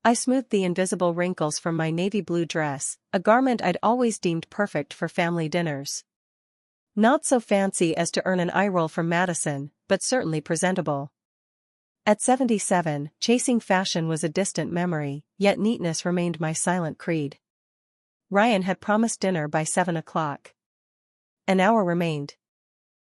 I smoothed the invisible wrinkles from my navy blue dress, a garment I'd always deemed perfect for family dinners. Not so fancy as to earn an eye roll from Madison, but certainly presentable. At 77, chasing fashion was a distant memory, yet neatness remained my silent creed. Ryan had promised dinner by 7 o'clock. An hour remained.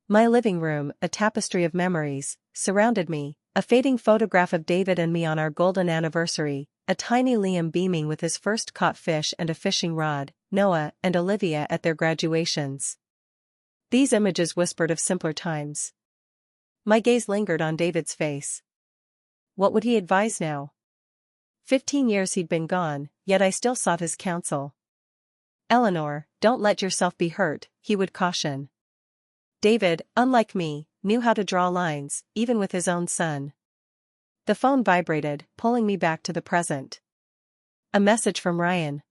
My living room, a tapestry of memories, surrounded me, a fading photograph of David and me on our golden anniversary, a tiny Liam beaming with his first caught fish and a fishing rod, Noah and Olivia at their graduations. These images whispered of simpler times. My gaze lingered on David's face. What would he advise now? 15 years he'd been gone, yet I still sought his counsel. "Eleanor, don't let yourself be hurt," he would caution. David, unlike me, knew how to draw lines, even with his own son. The phone vibrated, pulling me back to the present. A message from Ryan.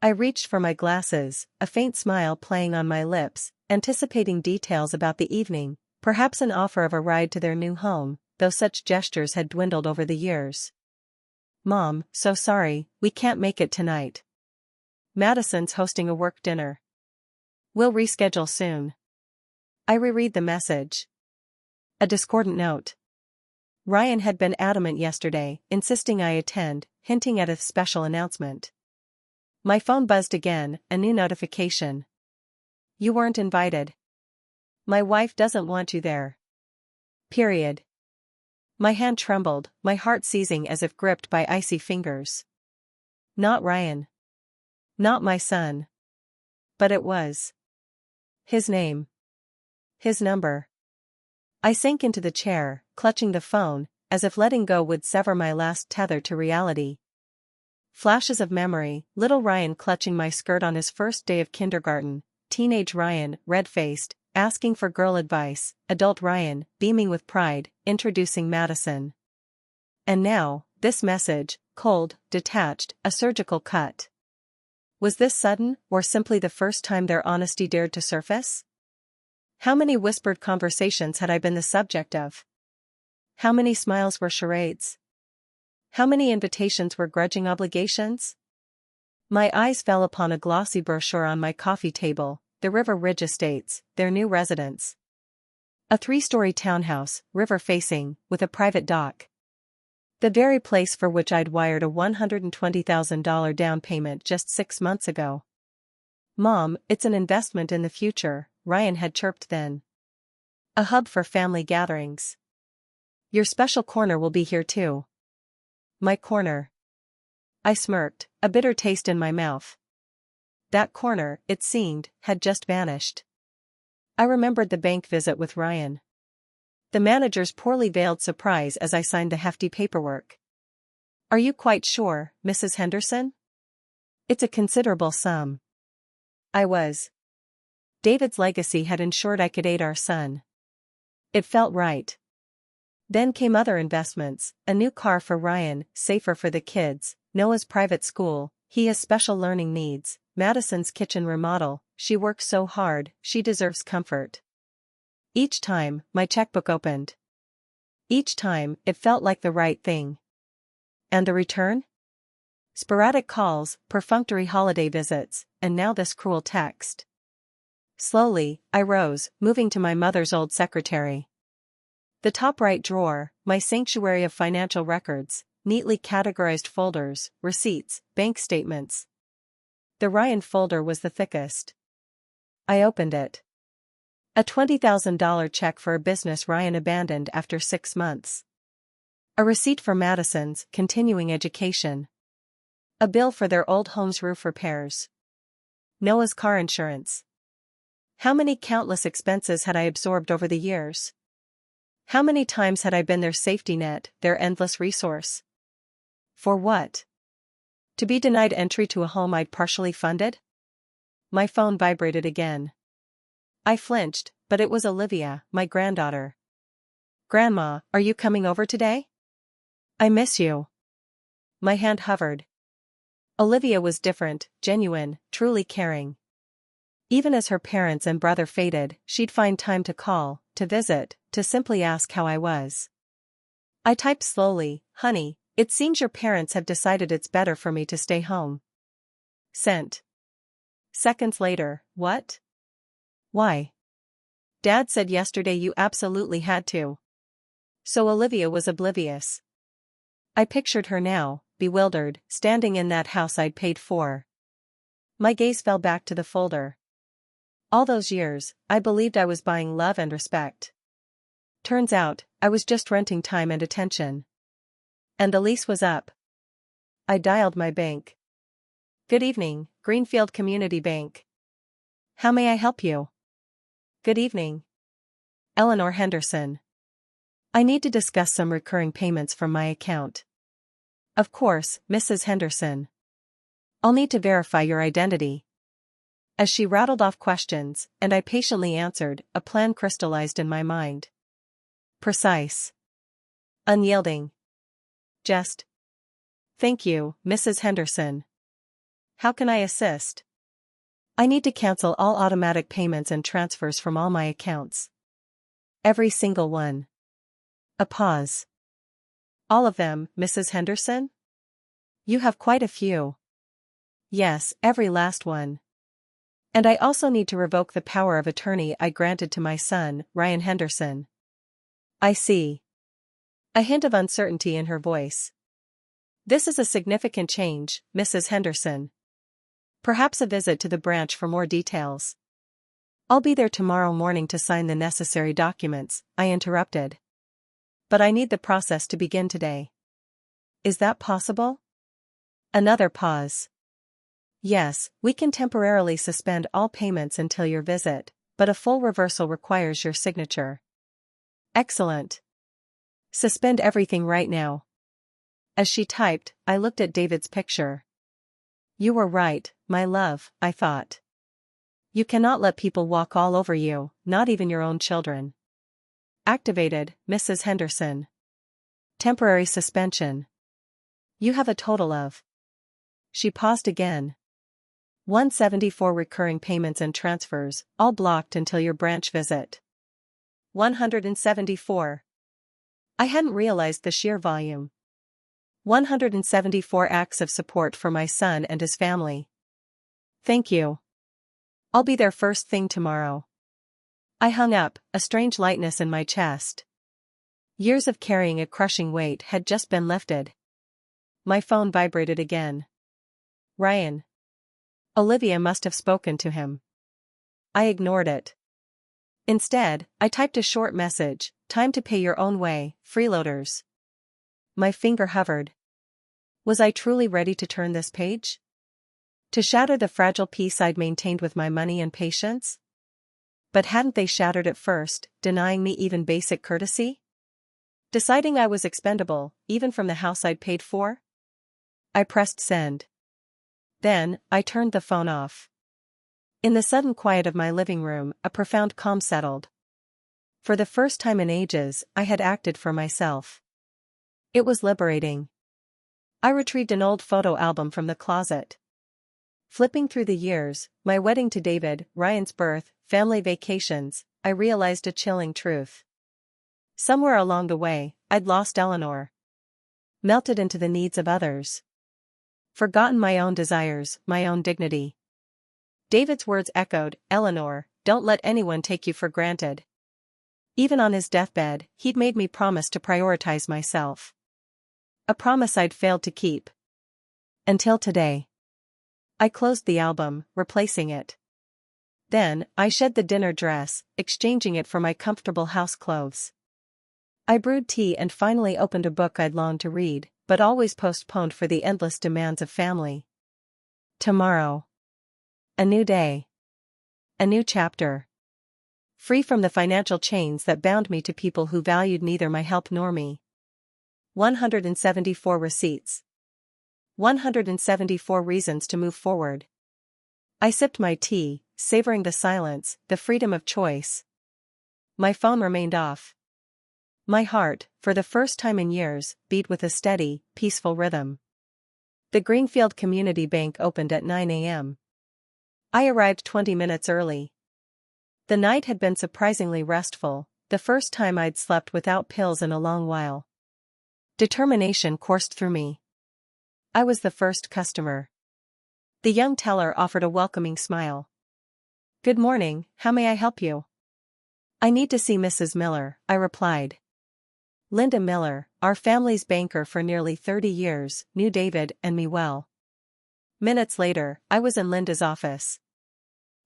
I reached for my glasses, a faint smile playing on my lips, anticipating details about the evening, perhaps an offer of a ride to their new home, though such gestures had dwindled over the years. "Mom, so sorry, we can't make it tonight. Madison's hosting a work dinner. We'll reschedule soon." I reread the message. A discordant note. Ryan had been adamant yesterday, insisting I attend, hinting at a special announcement. My phone buzzed again, a new notification. "You weren't invited. My wife doesn't want you there. Period." My hand trembled, my heart seizing as if gripped by icy fingers. Not Ryan. Not my son. But it was. His name. His number. I sank into the chair, clutching the phone, as if letting go would sever my last tether to reality. Flashes of memory, little Ryan clutching my skirt on his first day of kindergarten, teenage Ryan, red-faced, asking for girl advice, adult Ryan, beaming with pride, introducing Madison. And now, this message, cold, detached, a surgical cut. Was this sudden, or simply the first time their honesty dared to surface? How many whispered conversations had I been the subject of? How many smiles were charades? How many invitations were grudging obligations? My eyes fell upon a glossy brochure on my coffee table, the River Ridge Estates, their new residence. A 3-story townhouse, river-facing, with a private dock. The very place for which I'd wired a $120,000 down payment just 6 months ago. "Mom, it's an investment in the future," Ryan had chirped then. "A hub for family gatherings. Your special corner will be here too." My corner. I smirked, a bitter taste in my mouth. That corner, it seemed, had just vanished. I remembered the bank visit with Ryan. The manager's poorly veiled surprise as I signed the hefty paperwork. "Are you quite sure, Mrs. Henderson? It's a considerable sum." I was. David's legacy had ensured I could aid our son. It felt right. Then came other investments, a new car for Ryan, safer for the kids, Noah's private school, he has special learning needs, Madison's kitchen remodel, she works so hard, she deserves comfort. Each time, my checkbook opened. Each time, it felt like the right thing. And the return? Sporadic calls, perfunctory holiday visits, and now this cruel text. Slowly, I rose, moving to my mother's old secretary. The top right drawer, my sanctuary of financial records, neatly categorized folders, receipts, bank statements. The Ryan folder was the thickest. I opened it. A $20,000 check for a business Ryan abandoned after 6 months. A receipt for Madison's continuing education. A bill for their old home's roof repairs. Noah's car insurance. How many countless expenses had I absorbed over the years? How many times had I been their safety net, their endless resource? For what? To be denied entry to a home I'd partially funded? My phone vibrated again. I flinched, but it was Olivia, my granddaughter. "Grandma, are you coming over today? I miss you." My hand hovered. Olivia was different, genuine, truly caring. Even as her parents and brother faded, she'd find time to call, to visit, to simply ask how I was. I typed slowly, "Honey, It seems your parents have decided it's better for me to stay home. Sent. Seconds later, what? Why? Dad said yesterday you absolutely had to. So Olivia was oblivious. I pictured her now, bewildered, standing in that house I'd paid for. My gaze fell back to the folder. All those years, I believed I was buying love and respect. Turns out, I was just renting time and attention. And the lease was up. I dialed my bank. Good evening, Greenfield Community Bank. How may I help you? Good evening. Eleanor Henderson. I need to discuss some recurring payments from my account. Of course, Mrs. Henderson. I'll need to verify your identity. As she rattled off questions, and I patiently answered, a plan crystallized in my mind. Precise. Unyielding. Just. Thank you, Mrs. Henderson. How can I assist? I need to cancel all automatic payments and transfers from all my accounts. Every single one. A pause. All of them, Mrs. Henderson? You have quite a few. Yes, every last one. And I also need to revoke the power of attorney I granted to my son, Ryan Henderson. I see. A hint of uncertainty in her voice. This is a significant change, Mrs. Henderson. Perhaps a visit to the branch for more details. I'll be there tomorrow morning to sign the necessary documents, I interrupted. But I need the process to begin today. Is that possible? Another pause. Yes, we can temporarily suspend all payments until your visit, but a full reversal requires your signature. Excellent. Suspend everything right now. As she typed, I looked at David's picture. You were right, my love, I thought. You cannot let people walk all over you, not even your own children. Activated, Mrs. Henderson. Temporary suspension. You have a total of. She paused again. 174 recurring payments and transfers, all blocked until your branch visit. 174. I hadn't realized the sheer volume. 174 acts of support for my son and his family. Thank you. I'll be there first thing tomorrow. I hung up, a strange lightness in my chest. Years of carrying a crushing weight had just been lifted. My phone vibrated again. Ryan. Olivia must have spoken to him. I ignored it. Instead, I typed a short message, time to pay your own way, freeloaders. My finger hovered. Was I truly ready to turn this page? To shatter the fragile peace I'd maintained with my money and patience? But hadn't they shattered it first, denying me even basic courtesy? Deciding I was expendable, even from the house I'd paid for? I pressed send. Then, I turned the phone off. In the sudden quiet of my living room, a profound calm settled. For the first time in ages, I had acted for myself. It was liberating. I retrieved an old photo album from the closet. Flipping through the years, my wedding to David, Ryan's birth, family vacations, I realized a chilling truth. Somewhere along the way, I'd lost Eleanor. Melted into the needs of others. Forgotten my own desires, my own dignity. David's words echoed, Eleanor, don't let anyone take you for granted. Even on his deathbed, he'd made me promise to prioritize myself. A promise I'd failed to keep. Until today. I closed the album, replacing it. Then, I shed the dinner dress, exchanging it for my comfortable house clothes. I brewed tea and finally opened a book I'd longed to read, but always postponed for the endless demands of family. Tomorrow. A new day. A new chapter. Free from the financial chains that bound me to people who valued neither my help nor me. 174 receipts. 174 reasons to move forward. I sipped my tea, savoring the silence, the freedom of choice. My phone remained off. My heart, for the first time in years, beat with a steady, peaceful rhythm. The Greenfield Community Bank opened at 9 a.m. I arrived 20 minutes early. The night had been surprisingly restful, the first time I'd slept without pills in a long while. Determination coursed through me. I was the first customer. The young teller offered a welcoming smile. "Good morning, how may I help you?" "I need to see Mrs. Miller," I replied. Linda Miller, our family's banker for nearly 30 years, knew David and me well. Minutes later, I was in Linda's office.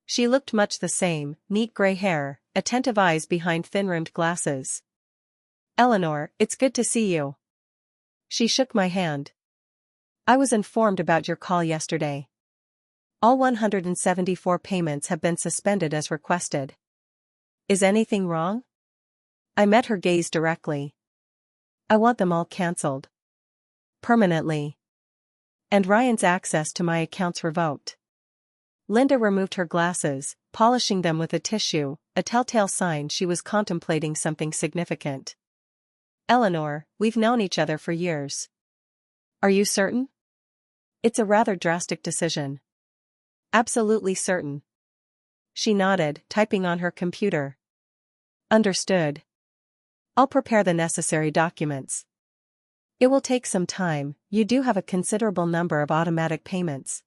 She looked much the same, neat gray hair, attentive eyes behind thin-rimmed glasses. "Eleanor, it's good to see you." She shook my hand. "I was informed about your call yesterday. All 174 payments have been suspended as requested. Is anything wrong?" I met her gaze directly. "I want them all cancelled. Permanently. And Ryan's access to my accounts revoked." Linda removed her glasses, polishing them with a tissue, a telltale sign she was contemplating something significant. "Eleanor, we've known each other for years. Are you certain?" "It's a rather drastic decision." "Absolutely certain." She nodded, typing on her computer. "Understood. I'll prepare the necessary documents. It will take some time, you do have a considerable number of automatic payments."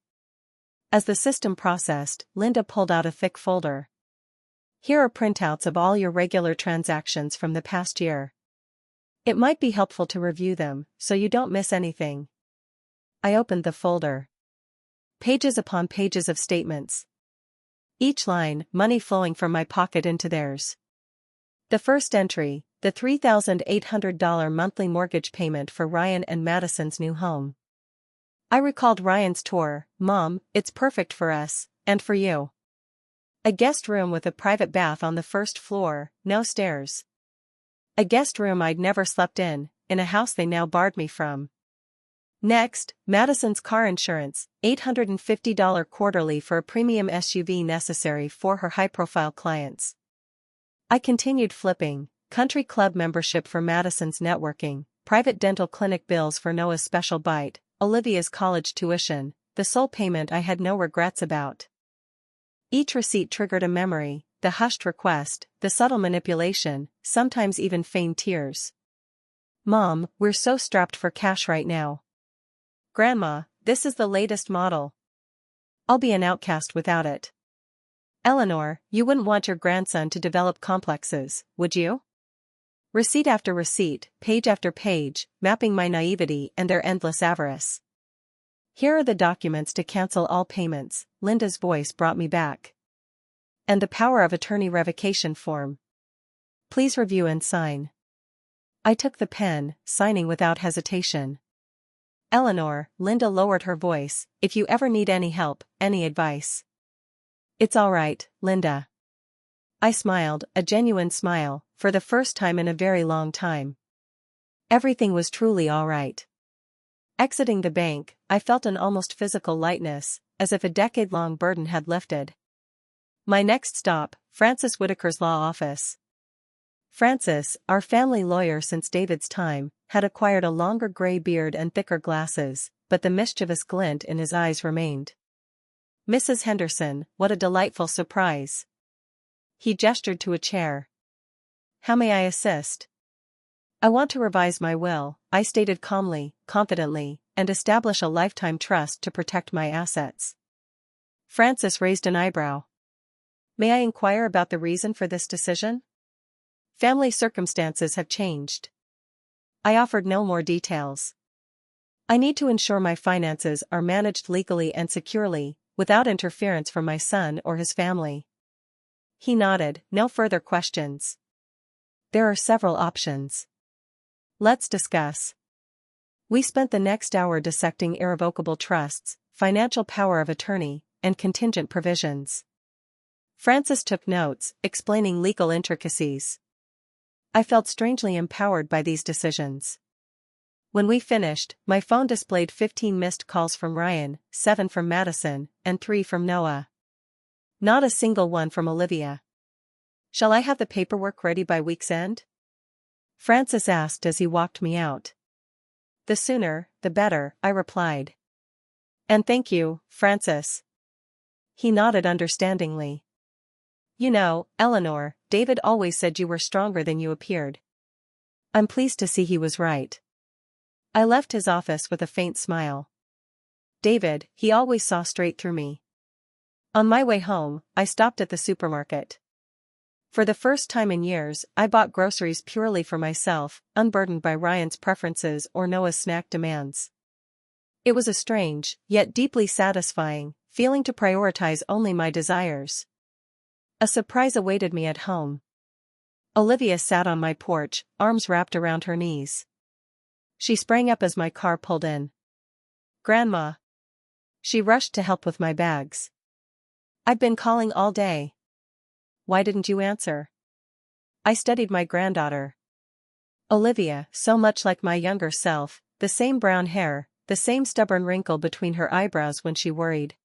As the system processed, Linda pulled out a thick folder. "Here are printouts of all your regular transactions from the past year. It might be helpful to review them, so you don't miss anything." I opened the folder. Pages upon pages of statements. Each line, money flowing from my pocket into theirs. The first entry, the $3,800 monthly mortgage payment for Ryan and Madison's new home. I recalled Ryan's tour. "Mom, it's perfect for us, and for you. A guest room with a private bath on the first floor, no stairs. A guest room I'd never slept in a house they now barred me from. Next, Madison's car insurance, $850 quarterly for a premium SUV necessary for her high-profile clients." I continued flipping. Country club membership for Madison's networking, private dental clinic bills for Noah's special bite, Olivia's college tuition, the sole payment I had no regrets about. Each receipt triggered a memory, the hushed request, the subtle manipulation, sometimes even feigned tears. "Mom, we're so strapped for cash right now." "Grandma, this is the latest model. I'll be an outcast without it." "Eleanor, you wouldn't want your grandson to develop complexes, would you?" Receipt after receipt, page after page, mapping my naivety and their endless avarice. "Here are the documents to cancel all payments," Linda's voice brought me back. "And the power of attorney revocation form. Please review and sign." I took the pen, signing without hesitation. "Eleanor," Linda lowered her voice, "if you ever need any help, any advice." "It's all right, Linda." I smiled, a genuine smile, for the first time in a very long time. Everything was truly all right. Exiting the bank, I felt an almost physical lightness, as if a decade-long burden had lifted. My next stop, Francis Whitaker's law office. Francis, our family lawyer since David's time, had acquired a longer gray beard and thicker glasses, but the mischievous glint in his eyes remained. "Mrs. Henderson, what a delightful surprise." He gestured to a chair. "How may I assist?" "I want to revise my will," I stated calmly, confidently, "and establish a lifetime trust to protect my assets." Francis raised an eyebrow. "May I inquire about the reason for this decision?" "Family circumstances have changed." I offered no more details. "I need to ensure my finances are managed legally and securely, without interference from my son or his family." He nodded, "No further questions." "There are several options. Let's discuss." We spent the next hour dissecting irrevocable trusts, financial power of attorney, and contingent provisions. Francis took notes, explaining legal intricacies. I felt strangely empowered by these decisions. When we finished, my phone displayed 15 missed calls from Ryan, 7 from Madison, and 3 from Noah. Not a single one from Olivia. "Shall I have the paperwork ready by week's end?" Francis asked as he walked me out. "The sooner, the better," I replied. "And thank you, Francis." He nodded understandingly. "You know, Eleanor, David always said you were stronger than you appeared." I'm pleased to see he was right. I left his office with a faint smile. David, he always saw straight through me. On my way home, I stopped at the supermarket. For the first time in years, I bought groceries purely for myself, unburdened by Ryan's preferences or Noah's snack demands. It was a strange, yet deeply satisfying, feeling to prioritize only my desires. A surprise awaited me at home. Olivia sat on my porch, arms wrapped around her knees. She sprang up as my car pulled in. "Grandma." She rushed to help with my bags. "I've been calling all day. Why didn't you answer?" I studied my granddaughter. Olivia, so much like my younger self, the same brown hair, the same stubborn wrinkle between her eyebrows when she worried.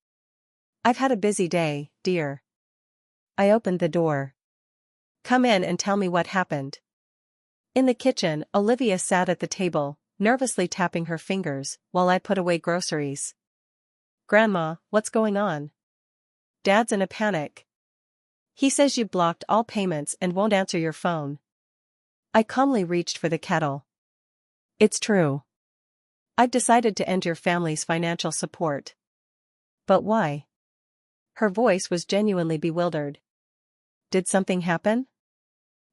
"I've had a busy day, dear." I opened the door. "Come in and tell me what happened." In the kitchen, Olivia sat at the table, nervously tapping her fingers, while I put away groceries. "Grandma, what's going on?" "Dad's in a panic. He says you blocked all payments and won't answer your phone." I calmly reached for the kettle. "It's true. I've decided to end your family's financial support." "But why?" Her voice was genuinely bewildered. "Did something happen?"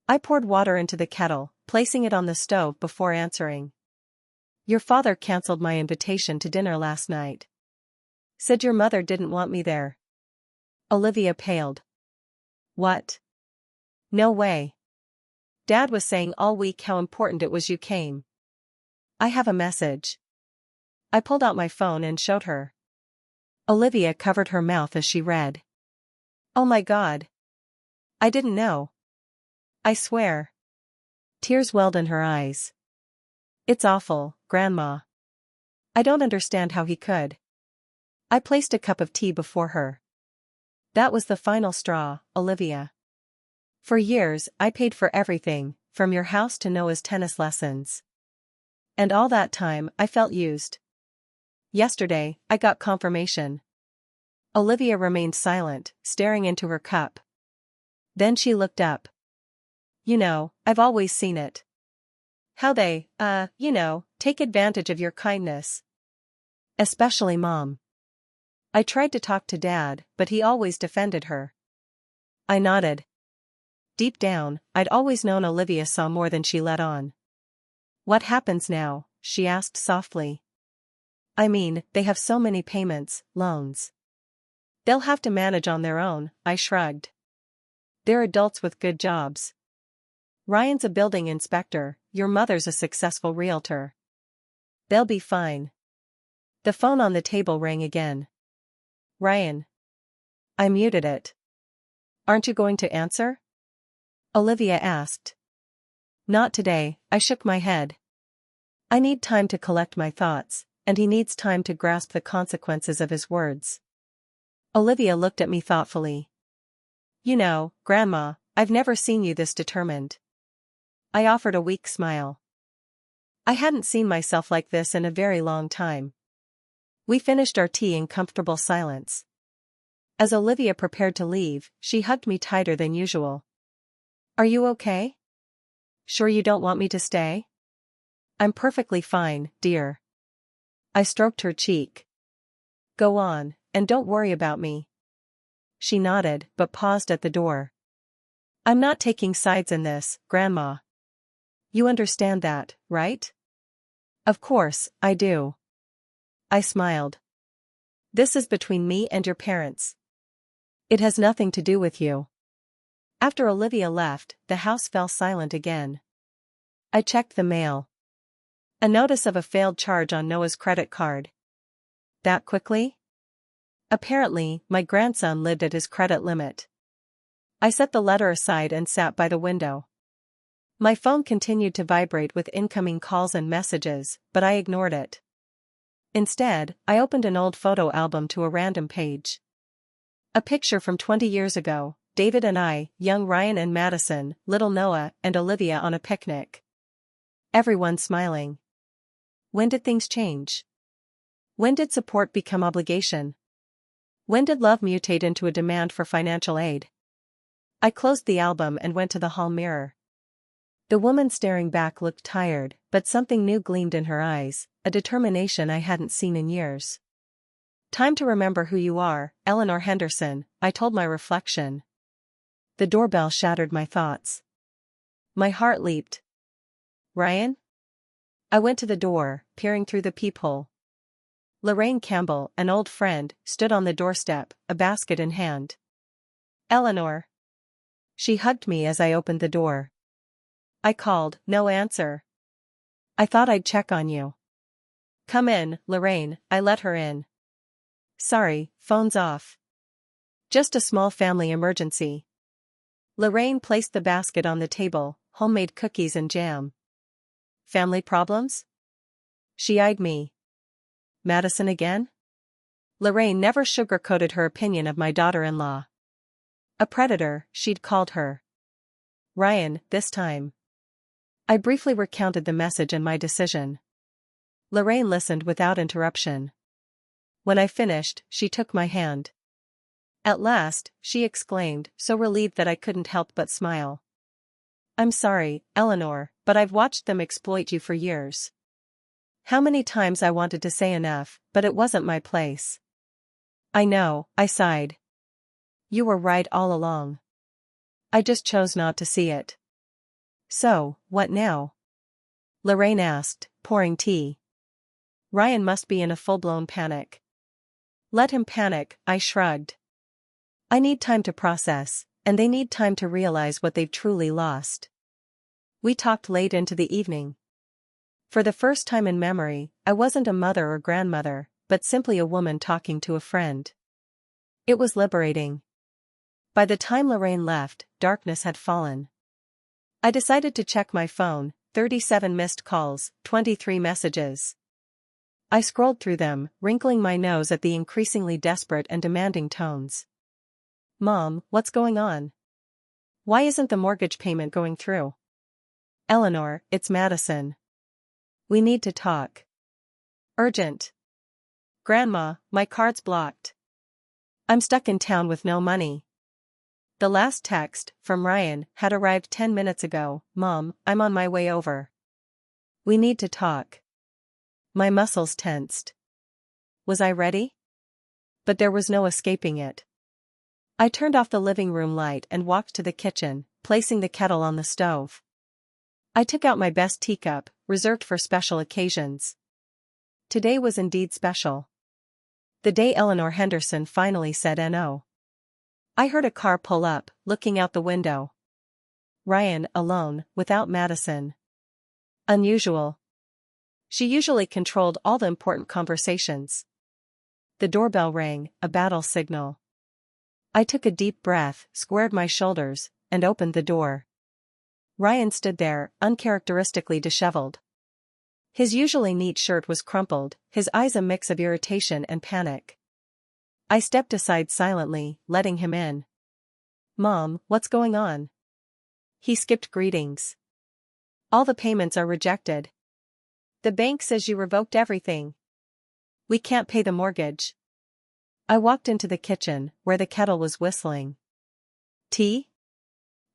I poured water into the kettle, placing it on the stove before answering. "Your father canceled my invitation to dinner last night. Said your mother didn't want me there." Olivia paled. "What? No way. Dad was saying all week how important it was you came." "I have a message." I pulled out my phone and showed her. Olivia covered her mouth as she read. "Oh my God. I didn't know. I swear." Tears welled in her eyes. "It's awful, Grandma. I don't understand how he could." I placed a cup of tea before her. "That was the final straw, Olivia. For years, I paid for everything, from your house to Noah's tennis lessons. And all that time, I felt used. Yesterday, I got confirmation." Olivia remained silent, staring into her cup. Then she looked up. "You know, I've always seen it. How they, take advantage of your kindness. Especially Mom. I tried to talk to Dad, but he always defended her." I nodded. Deep down, I'd always known Olivia saw more than she let on. "What happens now?" she asked softly. "I mean, they have so many payments, loans." "They'll have to manage on their own," I shrugged. "They're adults with good jobs. Ryan's a building inspector, your mother's a successful realtor. They'll be fine." The phone on the table rang again. "Ryan." I muted it. "Aren't you going to answer?" Olivia asked. "Not today," I shook my head. "I need time to collect my thoughts, and he needs time to grasp the consequences of his words." Olivia looked at me thoughtfully. "You know, Grandma, I've never seen you this determined." I offered a weak smile. I hadn't seen myself like this in a very long time. We finished our tea in comfortable silence. As Olivia prepared to leave, she hugged me tighter than usual. "Are you okay? Sure you don't want me to stay?" "I'm perfectly fine, dear." I stroked her cheek. "Go on, and don't worry about me." She nodded, but paused at the door. "I'm not taking sides in this, Grandma. You understand that, right?" "Of course, I do." I smiled. "This is between me and your parents. It has nothing to do with you." After Olivia left, the house fell silent again. I checked the mail. A notice of a failed charge on Noah's credit card. That quickly? Apparently, my grandson lived at his credit limit. I set the letter aside and sat by the window. My phone continued to vibrate with incoming calls and messages, but I ignored it. Instead, I opened an old photo album to a random page. A picture from 20 years ago, David and I, young Ryan and Madison, little Noah and Olivia on a picnic. Everyone smiling. When did things change? When did support become obligation? When did love mutate into a demand for financial aid? I closed the album and went to the hall mirror. The woman staring back looked tired, but something new gleamed in her eyes, a determination I hadn't seen in years. "Time to remember who you are, Eleanor Henderson," I told my reflection. The doorbell shattered my thoughts. My heart leaped. "Ryan?" I went to the door, peering through the peephole. Lorraine Campbell, an old friend, stood on the doorstep, a basket in hand. "Eleanor." She hugged me as I opened the door. I called, no answer. "I thought I'd check on you." "Come in, Lorraine," I let her in. "Sorry, phone's off. Just a small family emergency." Lorraine placed the basket on the table, homemade cookies and jam. "Family problems?" She eyed me. "Madison again?" Lorraine never sugarcoated her opinion of my daughter-in-law. A predator, she'd called her. "Ryan, this time." I briefly recounted the message and my decision. Lorraine listened without interruption. When I finished, she took my hand. "At last," she exclaimed, so relieved that I couldn't help but smile. "I'm sorry, Eleanor, but I've watched them exploit you for years." How many times I wanted to say enough, but it wasn't my place. "I know," I sighed. "You were right all along. I just chose not to see it." "So, what now?" Lorraine asked, pouring tea. "Ryan must be in a full-blown panic." "Let him panic," I shrugged. "I need time to process, and they need time to realize what they've truly lost." We talked late into the evening. For the first time in memory, I wasn't a mother or grandmother, but simply a woman talking to a friend. It was liberating. By the time Lorraine left, darkness had fallen. I decided to check my phone, 37 missed calls, 23 messages. I scrolled through them, wrinkling my nose at the increasingly desperate and demanding tones. "Mom, what's going on? Why isn't the mortgage payment going through?" "Eleanor, it's Madison. We need to talk. Urgent. Grandma, my card's blocked. I'm stuck in town with no money." The last text, from Ryan, had arrived 10 minutes ago. "Mom, I'm on my way over. We need to talk." My muscles tensed. Was I ready? But there was no escaping it. I turned off the living room light and walked to the kitchen, placing the kettle on the stove. I took out my best teacup, reserved for special occasions. Today was indeed special. The day Eleanor Henderson finally said no. I heard a car pull up, looking out the window. Ryan, alone, without Madison. Unusual. She usually controlled all the important conversations. The doorbell rang, a battle signal. I took a deep breath, squared my shoulders, and opened the door. Ryan stood there, uncharacteristically disheveled. His usually neat shirt was crumpled, his eyes a mix of irritation and panic. I stepped aside silently, letting him in. "Mom, what's going on?" He skipped greetings. "All the payments are rejected. The bank says you revoked everything. We can't pay the mortgage." I walked into the kitchen, where the kettle was whistling. "Tea?"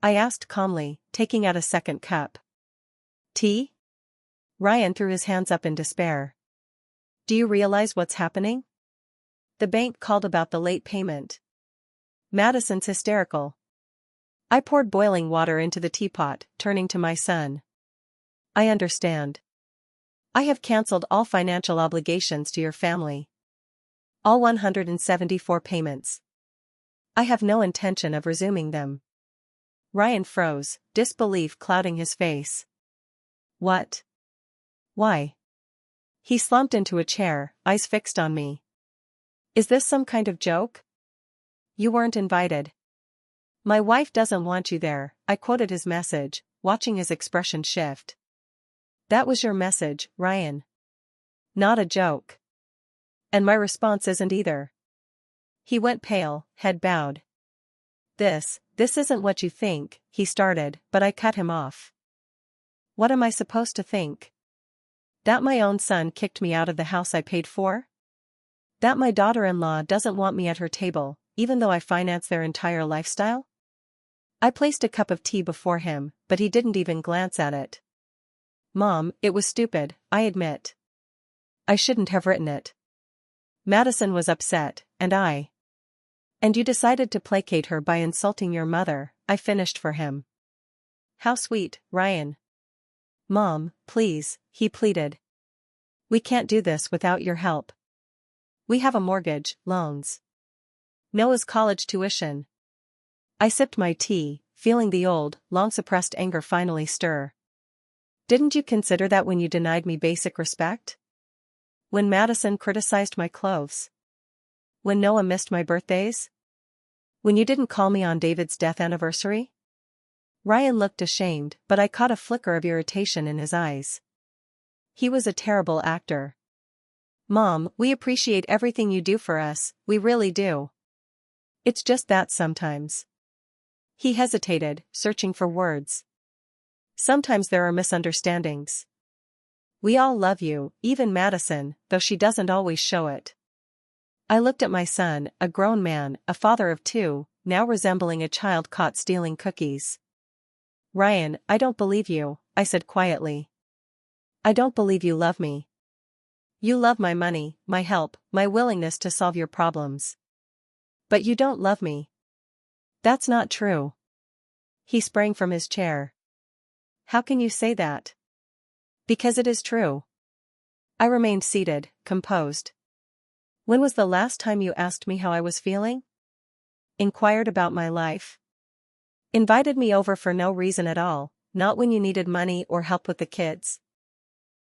I asked calmly, taking out a second cup. "Tea?" Ryan threw his hands up in despair. "Do you realize what's happening? The bank called about the late payment. Madison's hysterical." I poured boiling water into the teapot, turning to my son. "I understand. I have cancelled all financial obligations to your family. All 174 payments. I have no intention of resuming them." Ryan froze, disbelief clouding his face. "What? Why?" He slumped into a chair, eyes fixed on me. "Is this some kind of joke? You weren't invited." "My wife doesn't want you there," I quoted his message, watching his expression shift. "That was your message, Ryan. Not a joke. And my response isn't either." He went pale, head bowed. This isn't what you think," he started, but I cut him off. "What am I supposed to think? That my own son kicked me out of the house I paid for? That my daughter-in-law doesn't want me at her table, even though I finance their entire lifestyle?" I placed a cup of tea before him, but he didn't even glance at it. Mom, it was stupid, I admit. I shouldn't have written it. Madison was upset, and you decided to placate her by insulting your mother, I finished for him. How sweet, Ryan. Mom, please, he pleaded. We can't do this without your help. We have a mortgage, loans. Noah's college tuition. I sipped my tea, feeling the old, long-suppressed anger finally stir. Didn't you consider that when you denied me basic respect? When Madison criticized my clothes? When Noah missed my birthdays? When you didn't call me on David's death anniversary? Ryan looked ashamed, but I caught a flicker of irritation in his eyes. He was a terrible actor. Mom, we appreciate everything you do for us, we really do. It's just that sometimes. He hesitated, searching for words. Sometimes there are misunderstandings. We all love you, even Madison, though she doesn't always show it. I looked at my son, a grown man, a father of two, now resembling a child caught stealing cookies. Ryan, I don't believe you, I said quietly. I don't believe you love me. You love my money, my help, my willingness to solve your problems. But you don't love me. That's not true. He sprang from his chair. How can you say that? Because it is true. I remained seated, composed. When was the last time you asked me how I was feeling? Inquired about my life. Invited me over for no reason at all, not when you needed money or help with the kids.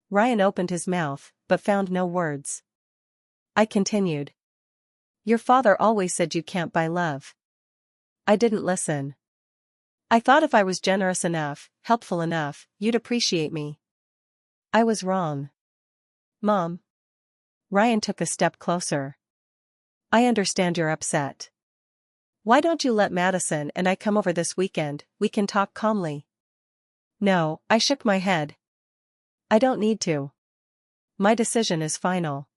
Ryan opened his mouth, but found no words. I continued. Your father always said you can't buy love. I didn't listen. I thought if I was generous enough, helpful enough, you'd appreciate me. I was wrong. Mom. Ryan took a step closer. I understand you're upset. Why don't you let Madison and I come over this weekend, we can talk calmly. No, I shook my head. I don't need to. My decision is final.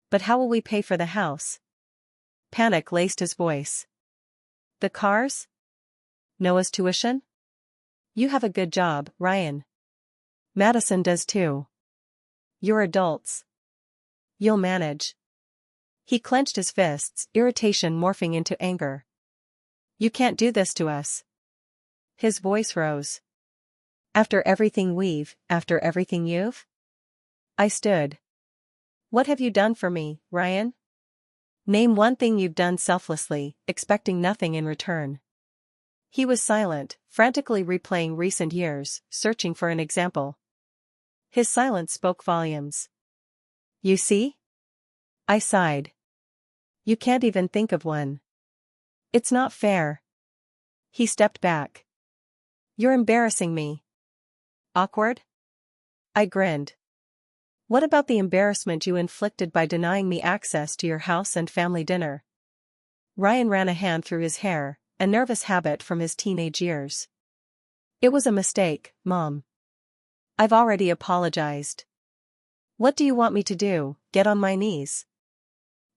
But how will we pay for the house? Panic laced his voice. The cars? Noah's tuition? You have a good job, Ryan. Madison does too. You're adults. You'll manage. He clenched his fists, irritation morphing into anger. You can't do this to us. His voice rose. After everything after everything you've? I stood. What have you done for me, Ryan? Name one thing you've done selflessly, expecting nothing in return. He was silent, frantically replaying recent years, searching for an example. His silence spoke volumes. You see? I sighed. You can't even think of one. It's not fair. He stepped back. You're embarrassing me. Awkward? I grinned. What about the embarrassment you inflicted by denying me access to your house and family dinner? Ryan ran a hand through his hair, a nervous habit from his teenage years. It was a mistake, Mom. I've already apologized. What do you want me to do, get on my knees?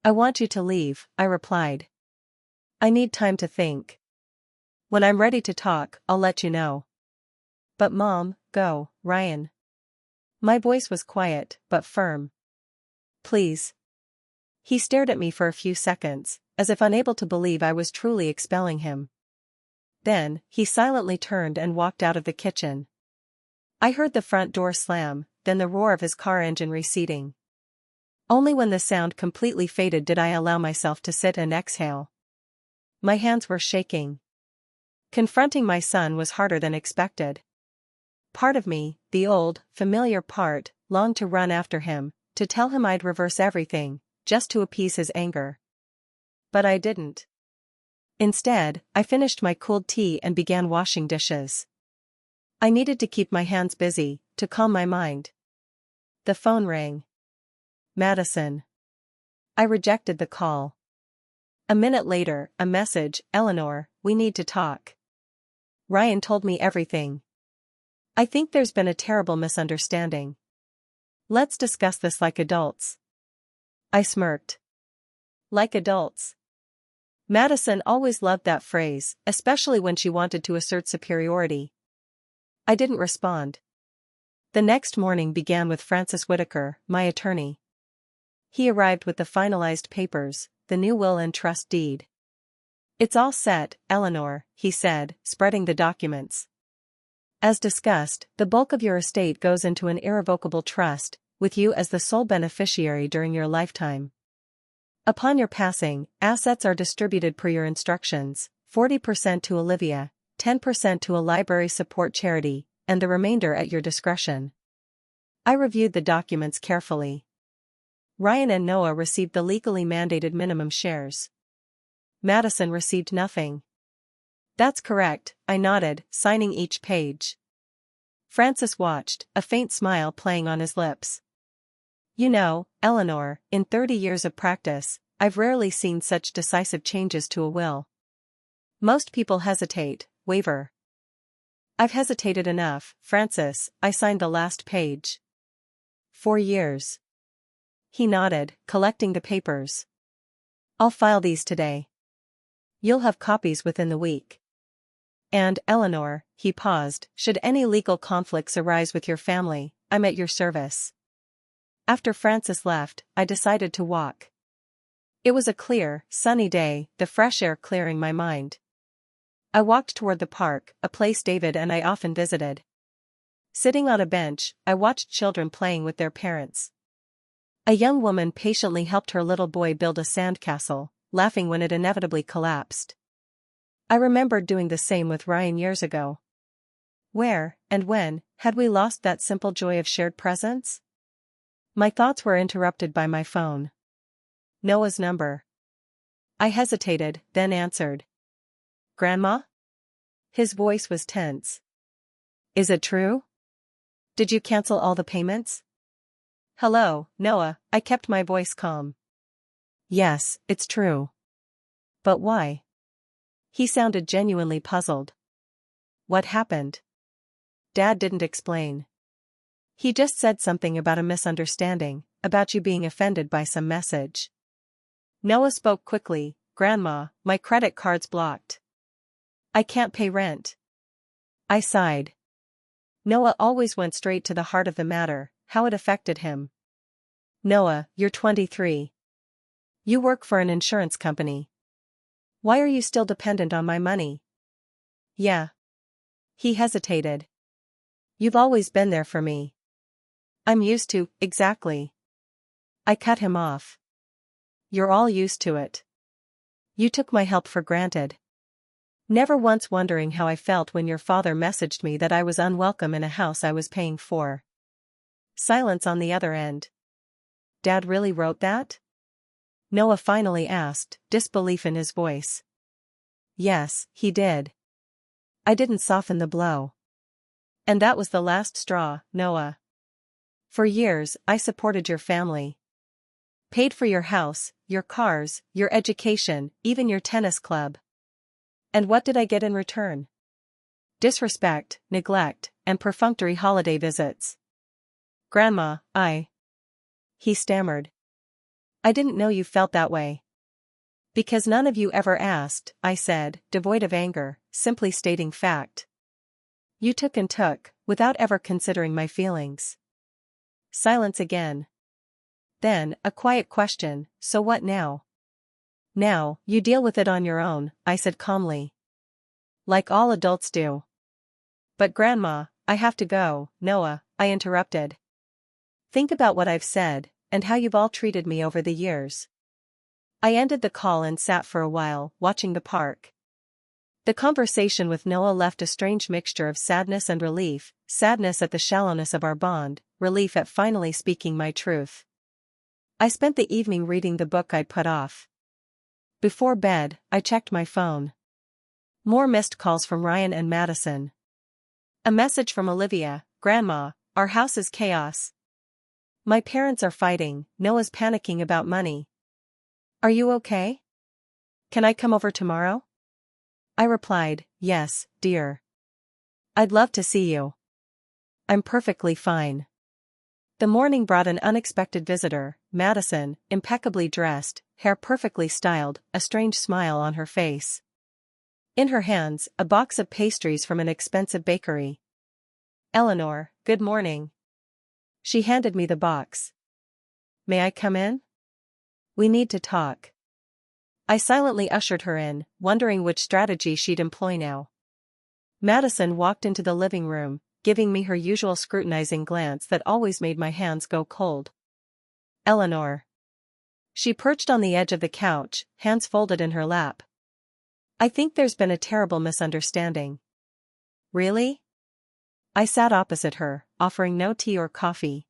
I want you to leave, I replied. I need time to think. When I'm ready to talk, I'll let you know. But Mom, go, Ryan. My voice was quiet, but firm. Please. He stared at me for a few seconds, as if unable to believe I was truly expelling him. Then, he silently turned and walked out of the kitchen. I heard the front door slam, then the roar of his car engine receding. Only when the sound completely faded did I allow myself to sit and exhale. My hands were shaking. Confronting my son was harder than expected. Part of me, the old, familiar part, longed to run after him, to tell him I'd reverse everything, just to appease his anger. But I didn't. Instead, I finished my cold tea and began washing dishes. I needed to keep my hands busy, to calm my mind. The phone rang. Madison. I rejected the call. A minute later, a message, Eleanor, we need to talk. Ryan told me everything. I think there's been a terrible misunderstanding. Let's discuss this like adults. I smirked. Like adults. Madison always loved that phrase, especially when she wanted to assert superiority. I didn't respond. The next morning began with Francis Whitaker, my attorney. He arrived with the finalized papers, the new will and trust deed. "It's all set, Eleanor," he said, spreading the documents. "As discussed, the bulk of your estate goes into an irrevocable trust, with you as the sole beneficiary during your lifetime. Upon your passing, assets are distributed per your instructions, 40% to Olivia, 10% to a library support charity, and the remainder at your discretion." I reviewed the documents carefully. Ryan and Noah received the legally mandated minimum shares. Madison received nothing. "That's correct," I nodded, signing each page. Francis watched, a faint smile playing on his lips. "You know, Eleanor, in 30 years of practice, I've rarely seen such decisive changes to a will. Most people hesitate, waver. I've hesitated enough, Francis." I signed the last page. 4 years. He nodded, collecting the papers. "I'll file these today. You'll have copies within the week. And, Eleanor," he paused, "should any legal conflicts arise with your family, I'm at your service." After Francis left, I decided to walk. It was a clear, sunny day, the fresh air clearing my mind. I walked toward the park, a place David and I often visited. Sitting on a bench, I watched children playing with their parents. A young woman patiently helped her little boy build a sandcastle, laughing when it inevitably collapsed. I remembered doing the same with Ryan years ago. Where, and when, had we lost that simple joy of shared presence? My thoughts were interrupted by my phone. Noah's number. I hesitated, then answered. "Grandma?" His voice was tense. "Is it true? Did you cancel all the payments?" "Hello, Noah," I kept my voice calm. "Yes, it's true. But why?" He sounded genuinely puzzled. "What happened?" "Dad didn't explain. He just said something about a misunderstanding, about you being offended by some message." Noah spoke quickly. "Grandma, my credit card's blocked. I can't pay rent." I sighed. Noah always went straight to the heart of the matter, how it affected him. "Noah, you're 23. You work for an insurance company. Why are you still dependent on my money?" "Yeah." He hesitated. "You've always been there for me." "I'm used to, exactly." I cut him off. "You're all used to it. You took my help for granted. Never once wondering how I felt when your father messaged me that I was unwelcome in a house I was paying for." Silence on the other end. "Dad really wrote that?" Noah finally asked, disbelief in his voice. "Yes, he did. I didn't soften the blow. And that was the last straw, Noah. For years, I supported your family. Paid for your house, your cars, your education, even your tennis club. And what did I get in return? Disrespect, neglect, and perfunctory holiday visits. Grandma, He stammered. "I didn't know you felt that way." "Because none of you ever asked," I said, devoid of anger, simply stating fact. "You took and took, without ever considering my feelings." Silence again. Then, a quiet question, "So what now?" "Now, you deal with it on your own," I said calmly. "Like all adults do." "But Grandma, I have to go." "Noah," I interrupted. "Think about what I've said, and how you've all treated me over the years." I ended the call and sat for a while, watching the park. The conversation with Noah left a strange mixture of sadness and relief, sadness at the shallowness of our bond, relief at finally speaking my truth. I spent the evening reading the book I'd put off. Before bed, I checked my phone. More missed calls from Ryan and Madison. A message from Olivia, "Grandma, our house is chaos. My parents are fighting, Noah's panicking about money. Are you okay? Can I come over tomorrow?" I replied, "Yes, dear. I'd love to see you. I'm perfectly fine." The morning brought an unexpected visitor, Madison, impeccably dressed, hair perfectly styled, a strange smile on her face. In her hands, a box of pastries from an expensive bakery. "Eleanor, good morning." She handed me the box. May I come in? We need to talk. I silently ushered her in, wondering which strategy she'd employ now. Madison walked into the living room, giving me her usual scrutinizing glance that always made my hands go cold. Eleanor. She perched on the edge of the couch, hands folded in her lap. I think there's been a terrible misunderstanding. Really? I sat opposite her, offering no tea or coffee.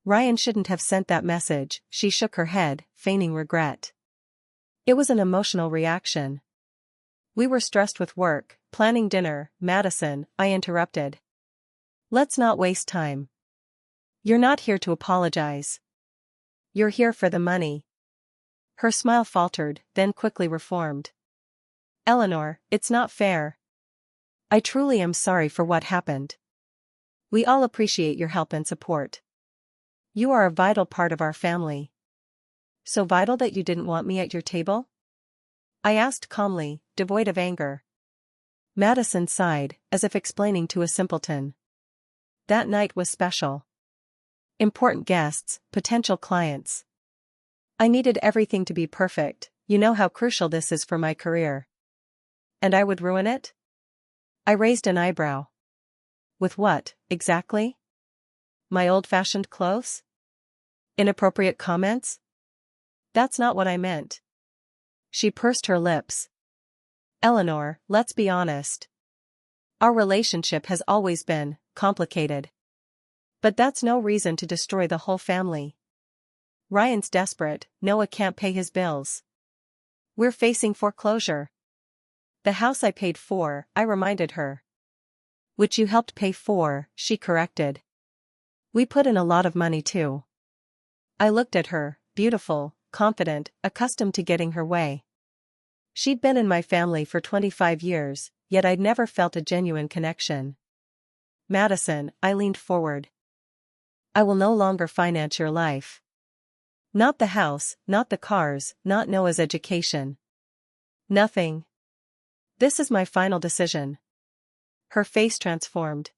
Ryan shouldn't have sent that message, she shook her head, feigning regret. It was an emotional reaction. We were stressed with work, planning dinner. Madison, I interrupted. Let's not waste time. You're not here to apologize. You're here for the money. Her smile faltered, then quickly reformed. Eleanor, it's not fair. I truly am sorry for what happened. We all appreciate your help and support. You are a vital part of our family. So vital that you didn't want me at your table? I asked calmly, devoid of anger. Madison sighed, as if explaining to a simpleton. That night was special. Important guests, potential clients. I needed everything to be perfect. You know how crucial this is for my career. And I would ruin it? I raised an eyebrow. With what, exactly? My old-fashioned clothes? Inappropriate comments? That's not what I meant. She pursed her lips. Eleanor, let's be honest. Our relationship has always been complicated. But that's no reason to destroy the whole family. Ryan's desperate, Noah can't pay his bills. We're facing foreclosure. The house I paid for, I reminded her. Which you helped pay for, she corrected. We put in a lot of money too. I looked at her, beautiful, confident, accustomed to getting her way. She'd been in my family for 25 years, yet I'd never felt a genuine connection. Madison, I leaned forward. I will no longer finance your life. Not the house, not the cars, not Noah's education. Nothing. This is my final decision. Her face transformed.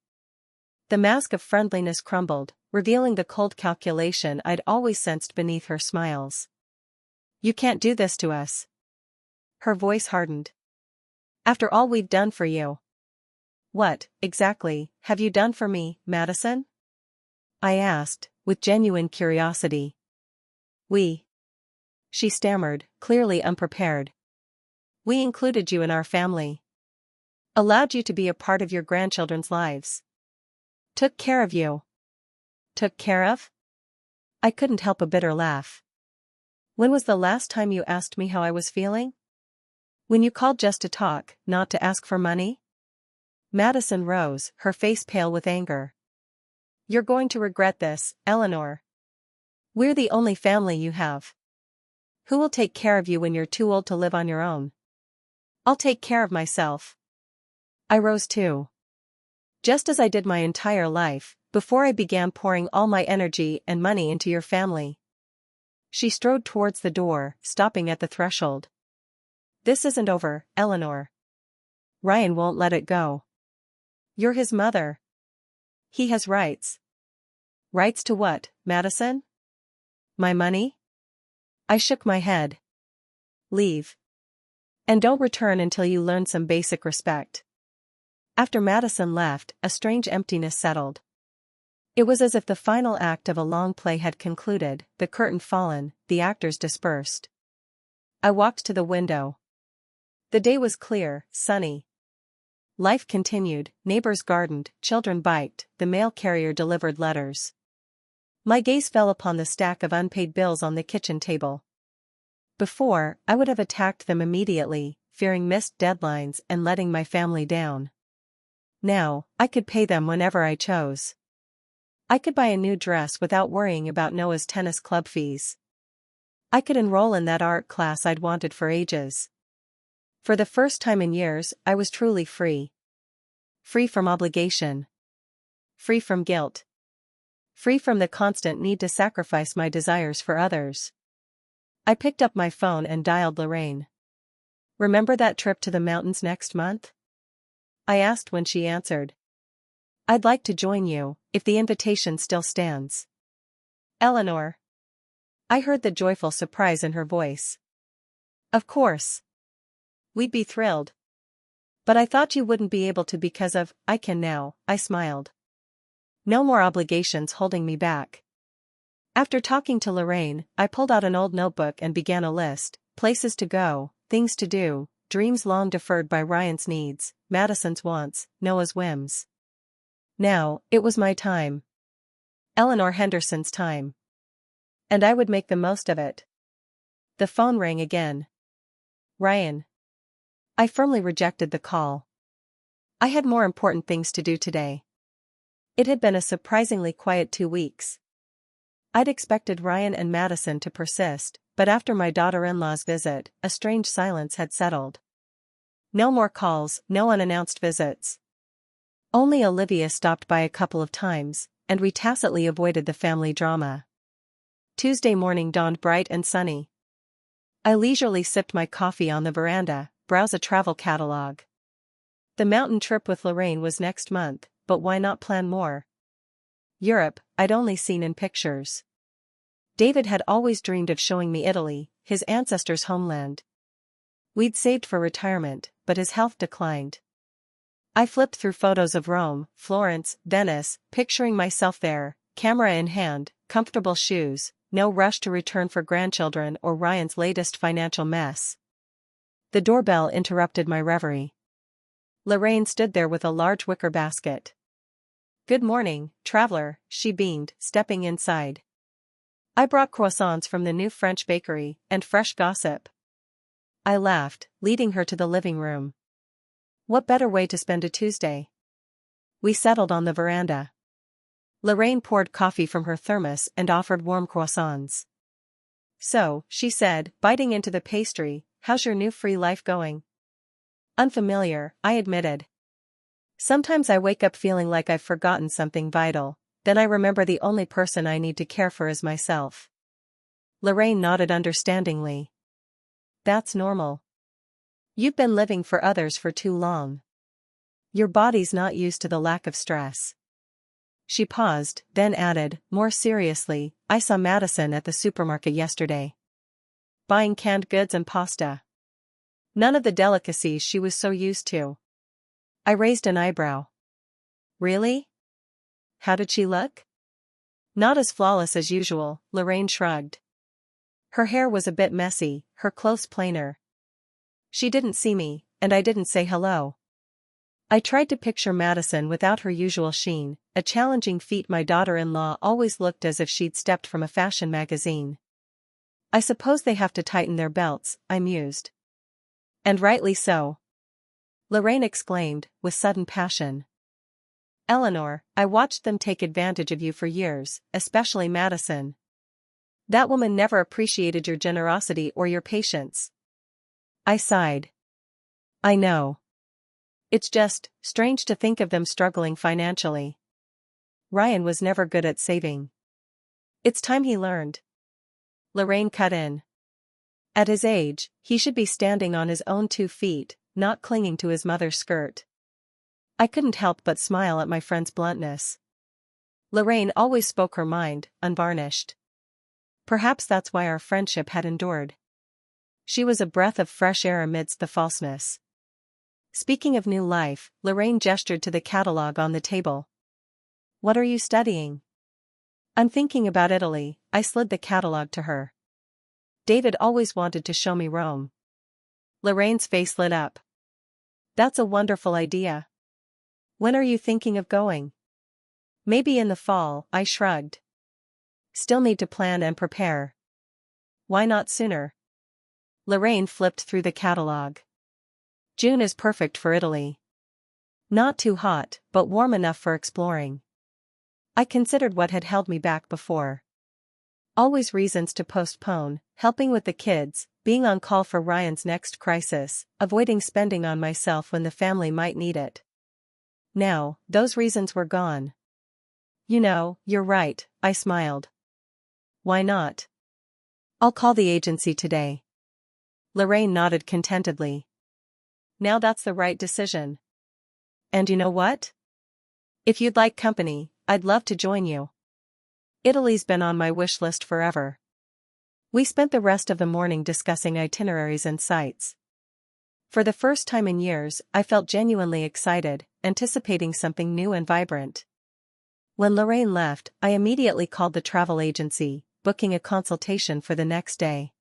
The mask of friendliness crumbled, revealing the cold calculation I'd always sensed beneath her smiles. You can't do this to us. Her voice hardened. After all we've done for you. What, exactly, have you done for me, Madison? I asked, with genuine curiosity. She stammered, clearly unprepared. We included you in our family. Allowed you to be a part of your grandchildren's lives. Took care of you. Took care of? I couldn't help a bitter laugh. When was the last time you asked me how I was feeling? When you called just to talk, not to ask for money? Madison rose, her face pale with anger. You're going to regret this, Eleanor. We're the only family you have. Who will take care of you when you're too old to live on your own? I'll take care of myself. I rose too. Just as I did my entire life, before I began pouring all my energy and money into your family. She strode towards the door, stopping at the threshold. This isn't over, Eleanor. Ryan won't let it go. You're his mother. He has rights. Rights to what, Madison? My money? I shook my head. Leave. And don't return until you learn some basic respect. After Madison left, a strange emptiness settled. It was as if the final act of a long play had concluded, the curtain fallen, the actors dispersed. I walked to the window. The day was clear, sunny. Life continued, neighbors gardened, children biked, the mail carrier delivered letters. My gaze fell upon the stack of unpaid bills on the kitchen table. Before, I would have attacked them immediately, fearing missed deadlines and letting my family down. Now, I could pay them whenever I chose. I could buy a new dress without worrying about Noah's tennis club fees. I could enroll in that art class I'd wanted for ages. For the first time in years, I was truly free. Free from obligation. Free from guilt. Free from the constant need to sacrifice my desires for others. I picked up my phone and dialed Lorraine. Remember that trip to the mountains next month? I asked when she answered. I'd like to join you, if the invitation still stands. Eleanor. I heard the joyful surprise in her voice. Of course. We'd be thrilled. But I thought you wouldn't be able to because of, I can now, I smiled. No more obligations holding me back. After talking to Lorraine, I pulled out an old notebook and began a list: places to go, things to do, dreams long deferred by Ryan's needs, Madison's wants, Noah's whims. Now, it was my time. Eleanor Henderson's time. And I would make the most of it. The phone rang again. Ryan. I firmly rejected the call. I had more important things to do today. It had been a surprisingly quiet 2 weeks. I'd expected Ryan and Madison to persist, but after my daughter-in-law's visit, a strange silence had settled. No more calls, no unannounced visits. Only Olivia stopped by a couple of times, and we tacitly avoided the family drama. Tuesday morning dawned bright and sunny. I leisurely sipped my coffee on the veranda, browsed a travel catalog. The mountain trip with Lorraine was next month, but why not plan more? Europe, I'd only seen in pictures. David had always dreamed of showing me Italy, his ancestors' homeland. We'd saved for retirement, but his health declined. I flipped through photos of Rome, Florence, Venice, picturing myself there, camera in hand, comfortable shoes, no rush to return for grandchildren or Ryan's latest financial mess. The doorbell interrupted my reverie. Lorraine stood there with a large wicker basket. Good morning, traveler, she beamed, stepping inside. I brought croissants from the new French bakery, and fresh gossip. I laughed, leading her to the living room. What better way to spend a Tuesday? We settled on the veranda. Lorraine poured coffee from her thermos and offered warm croissants. So, she said, biting into the pastry, how's your new free life going? Unfamiliar, I admitted. Sometimes I wake up feeling like I've forgotten something vital, then I remember the only person I need to care for is myself. Lorraine nodded understandingly. That's normal. You've been living for others for too long. Your body's not used to the lack of stress. She paused, then added, more seriously, I saw Madison at the supermarket yesterday. Buying canned goods and pasta. None of the delicacies she was so used to. I raised an eyebrow. Really? How did she look? Not as flawless as usual, Lorraine shrugged. Her hair was a bit messy, her clothes plainer. She didn't see me, and I didn't say hello. I tried to picture Madison without her usual sheen, a challenging feat. My daughter-in-law always looked as if she'd stepped from a fashion magazine. I suppose they have to tighten their belts, I mused. And rightly so. Lorraine exclaimed, with sudden passion. Eleanor, I watched them take advantage of you for years, especially Madison. That woman never appreciated your generosity or your patience. I sighed. I know. It's just strange to think of them struggling financially. Ryan was never good at saving. It's time he learned. Lorraine cut in. At his age, he should be standing on his own 2 feet, not clinging to his mother's skirt. I couldn't help but smile at my friend's bluntness. Lorraine always spoke her mind, unvarnished. Perhaps that's why our friendship had endured. She was a breath of fresh air amidst the falseness. Speaking of new life, Lorraine gestured to the catalog on the table. What are you studying? I'm thinking about Italy, I slid the catalog to her. David always wanted to show me Rome. Lorraine's face lit up. That's a wonderful idea. When are you thinking of going? Maybe in the fall, I shrugged. Still need to plan and prepare. Why not sooner? Lorraine flipped through the catalog. June is perfect for Italy. Not too hot, but warm enough for exploring. I considered what had held me back before. Always reasons to postpone, helping with the kids, being on call for Ryan's next crisis, avoiding spending on myself when the family might need it. Now, those reasons were gone. You know, you're right, I smiled. Why not? I'll call the agency today. Lorraine nodded contentedly. Now that's the right decision. And you know what? If you'd like company, I'd love to join you. Italy's been on my wish list forever. We spent the rest of the morning discussing itineraries and sights. For the first time in years, I felt genuinely excited, anticipating something new and vibrant. When Lorraine left, I immediately called the travel agency, booking a consultation for the next day.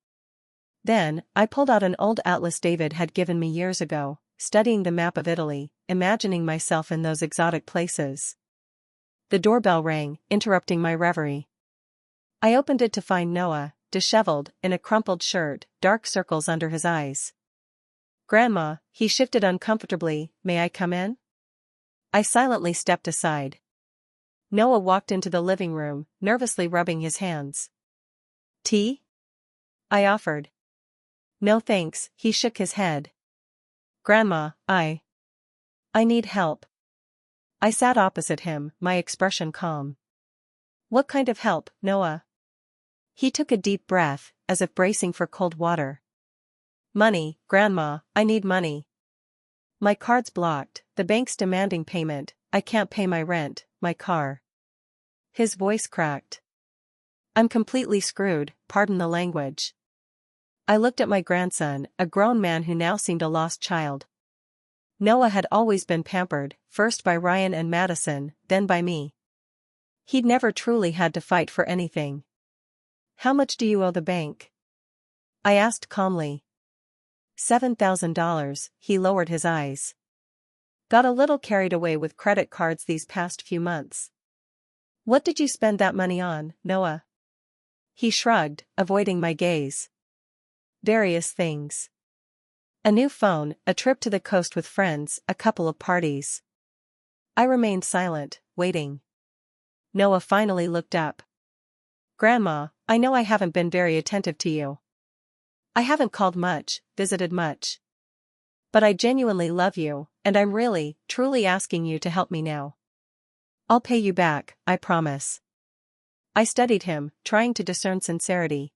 Then, I pulled out an old atlas David had given me years ago, studying the map of Italy, imagining myself in those exotic places. The doorbell rang, interrupting my reverie. I opened it to find Noah, disheveled, in a crumpled shirt, dark circles under his eyes. "Grandma," he shifted uncomfortably, "may I come in?" I silently stepped aside. Noah walked into the living room, nervously rubbing his hands. "Tea?" I offered. "No thanks," he shook his head. "Grandma, I need help." I sat opposite him, my expression calm. "What kind of help, Noah?" He took a deep breath, as if bracing for cold water. "Money, Grandma, I need money. My card's blocked, the bank's demanding payment, I can't pay my rent, my car." His voice cracked. "I'm completely screwed, pardon the language." I looked at my grandson, a grown man who now seemed a lost child. Noah had always been pampered, first by Ryan and Madison, then by me. He'd never truly had to fight for anything. "How much do you owe the bank?" I asked calmly. $7,000, he lowered his eyes. "Got a little carried away with credit cards these past few months." "What did you spend that money on, Noah?" He shrugged, avoiding my gaze. "Various things. A new phone, a trip to the coast with friends, a couple of parties." I remained silent, waiting. Noah finally looked up. "Grandma, I know I haven't been very attentive to you. I haven't called much, visited much. But I genuinely love you, and I'm really, truly asking you to help me now. I'll pay you back, I promise." I studied him, trying to discern sincerity.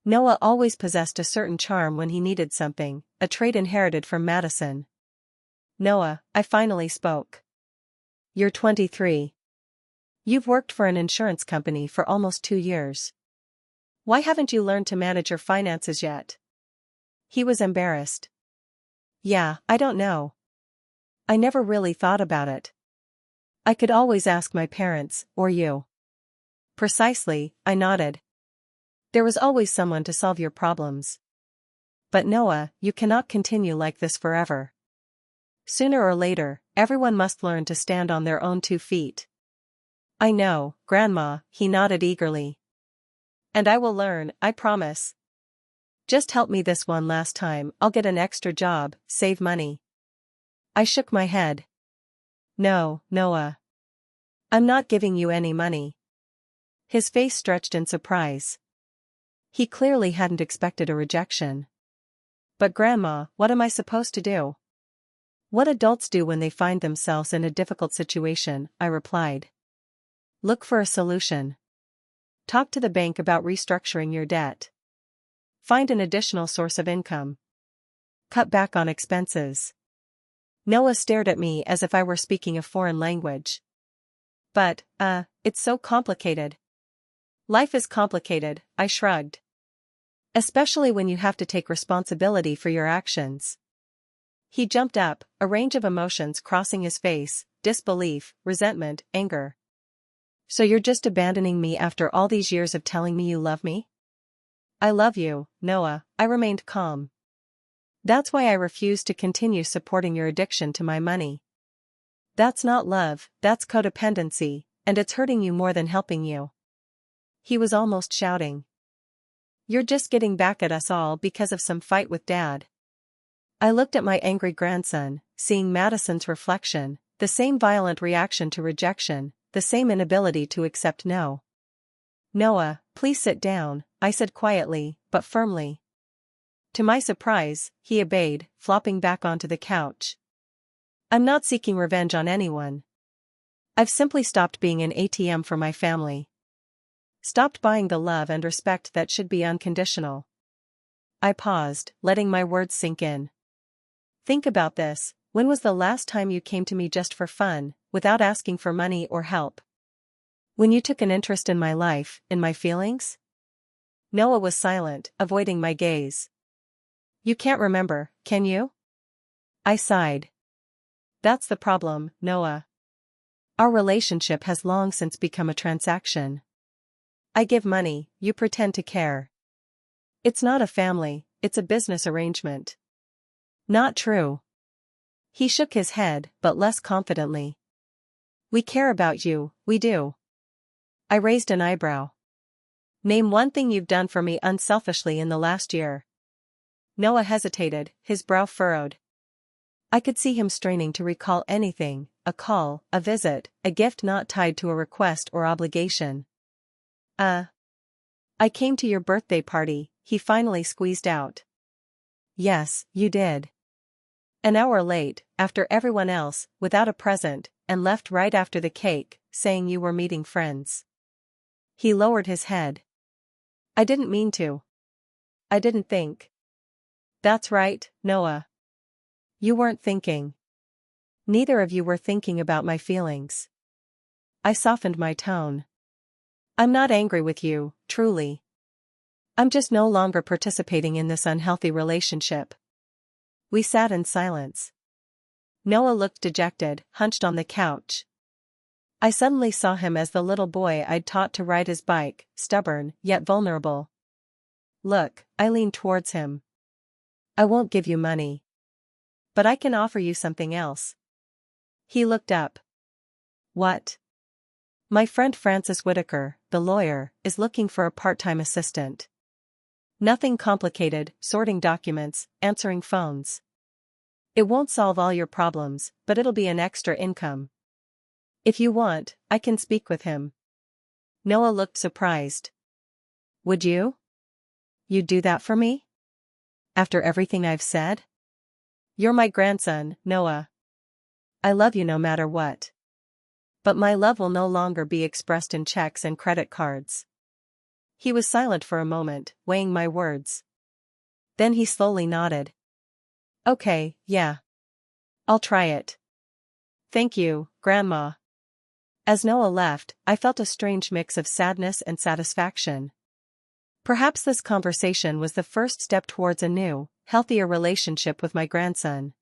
Noah always possessed a certain charm when he needed something, a trait inherited from Madison. "Noah," I finally spoke. "You're 23. You've worked for an insurance company for almost 2 years. Why haven't you learned to manage your finances yet?" He was embarrassed. "Yeah, I don't know. I never really thought about it. I could always ask my parents, or you." "Precisely," I nodded. "There was always someone to solve your problems. But Noah, you cannot continue like this forever. Sooner or later, everyone must learn to stand on their own 2 feet." "I know, Grandma," he nodded eagerly. "And I will learn, I promise. Just help me this one last time, I'll get an extra job, save money." I shook my head. "No, Noah. I'm not giving you any money." His face stretched in surprise. He clearly hadn't expected a rejection. "But Grandma, what am I supposed to do?" "What adults do when they find themselves in a difficult situation," I replied. "Look for a solution. Talk to the bank about restructuring your debt. Find an additional source of income. Cut back on expenses." Noah stared at me as if I were speaking a foreign language. "But, it's so complicated." "Life is complicated," I shrugged. "Especially when you have to take responsibility for your actions." He jumped up, a range of emotions crossing his face, disbelief, resentment, anger. "So you're just abandoning me after all these years of telling me you love me?" "I love you, Noah," I remained calm. "That's why I refuse to continue supporting your addiction to my money. That's not love, that's codependency, and it's hurting you more than helping you." He was almost shouting. "You're just getting back at us all because of some fight with Dad." I looked at my angry grandson, seeing Madison's reflection, the same violent reaction to rejection, the same inability to accept no. "Noah, please sit down," I said quietly, but firmly. To my surprise, he obeyed, flopping back onto the couch. "I'm not seeking revenge on anyone. I've simply stopped being an ATM for my family. Stopped buying the love and respect that should be unconditional." I paused, letting my words sink in. "Think about this, when was the last time you came to me just for fun, without asking for money or help. When you took an interest in my life, in my feelings? Noah was silent, avoiding my gaze. You can't remember, can you? I sighed. That's the problem, Noah. Our relationship has long since become a transaction. I give money, you pretend to care. It's not a family, it's a business arrangement. Not true. He shook his head, but less confidently. We care about you, we do. I raised an eyebrow. Name one thing you've done for me unselfishly in the last year. Noah hesitated, his brow furrowed. I could see him straining to recall anything, a call, a visit, a gift not tied to a request or obligation. I came to your birthday party, he finally squeezed out. Yes, you did. An hour late, after everyone else, without a present, and left right after the cake, saying you were meeting friends. He lowered his head. I didn't mean to. I didn't think. That's right, Noah. You weren't thinking. Neither of you were thinking about my feelings. I softened my tone. I'm not angry with you, truly. I'm just no longer participating in this unhealthy relationship. We sat in silence. Noah looked dejected, hunched on the couch. I suddenly saw him as the little boy I'd taught to ride his bike, stubborn, yet vulnerable. Look, I leaned towards him. I won't give you money. But I can offer you something else. He looked up. What? My friend Francis Whitaker, the lawyer, is looking for a part-time assistant. Nothing complicated, sorting documents, answering phones. It won't solve all your problems, but it'll be an extra income. If you want, I can speak with him. Noah looked surprised. Would you? You'd do that for me? After everything I've said? You're my grandson, Noah. I love you no matter what. But my love will no longer be expressed in checks and credit cards. He was silent for a moment, weighing my words. Then he slowly nodded. Okay, yeah. I'll try it. Thank you, Grandma. As Noah left, I felt a strange mix of sadness and satisfaction. Perhaps this conversation was the first step towards a new, healthier relationship with my grandson.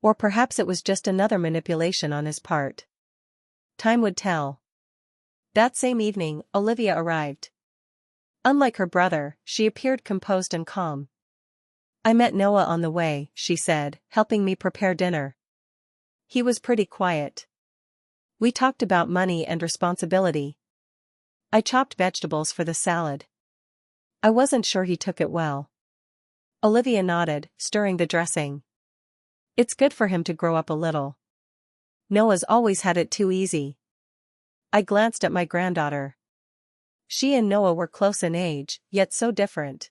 Or perhaps it was just another manipulation on his part. Time would tell. That same evening, Olivia arrived. Unlike her brother, she appeared composed and calm. I met Noah on the way, she said, helping me prepare dinner. He was pretty quiet. We talked about money and responsibility. I chopped vegetables for the salad. I wasn't sure he took it well. Olivia nodded, stirring the dressing. It's good for him to grow up a little. Noah's always had it too easy. I glanced at my granddaughter. She and Noah were close in age, yet so different.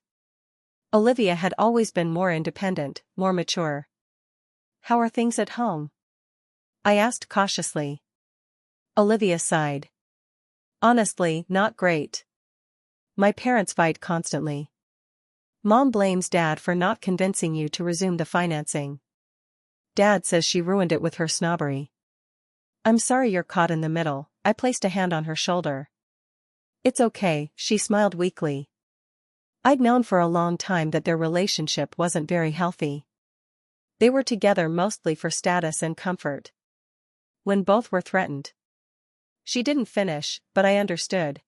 Olivia had always been more independent, more mature. How are things at home? I asked cautiously. Olivia sighed. Honestly, not great. My parents fight constantly. Mom blames Dad for not convincing you to resume the financing. Dad says she ruined it with her snobbery. I'm sorry you're caught in the middle, I placed a hand on her shoulder. It's okay, she smiled weakly. I'd known for a long time that their relationship wasn't very healthy. They were together mostly for status and comfort. When both were threatened. She didn't finish, but I understood.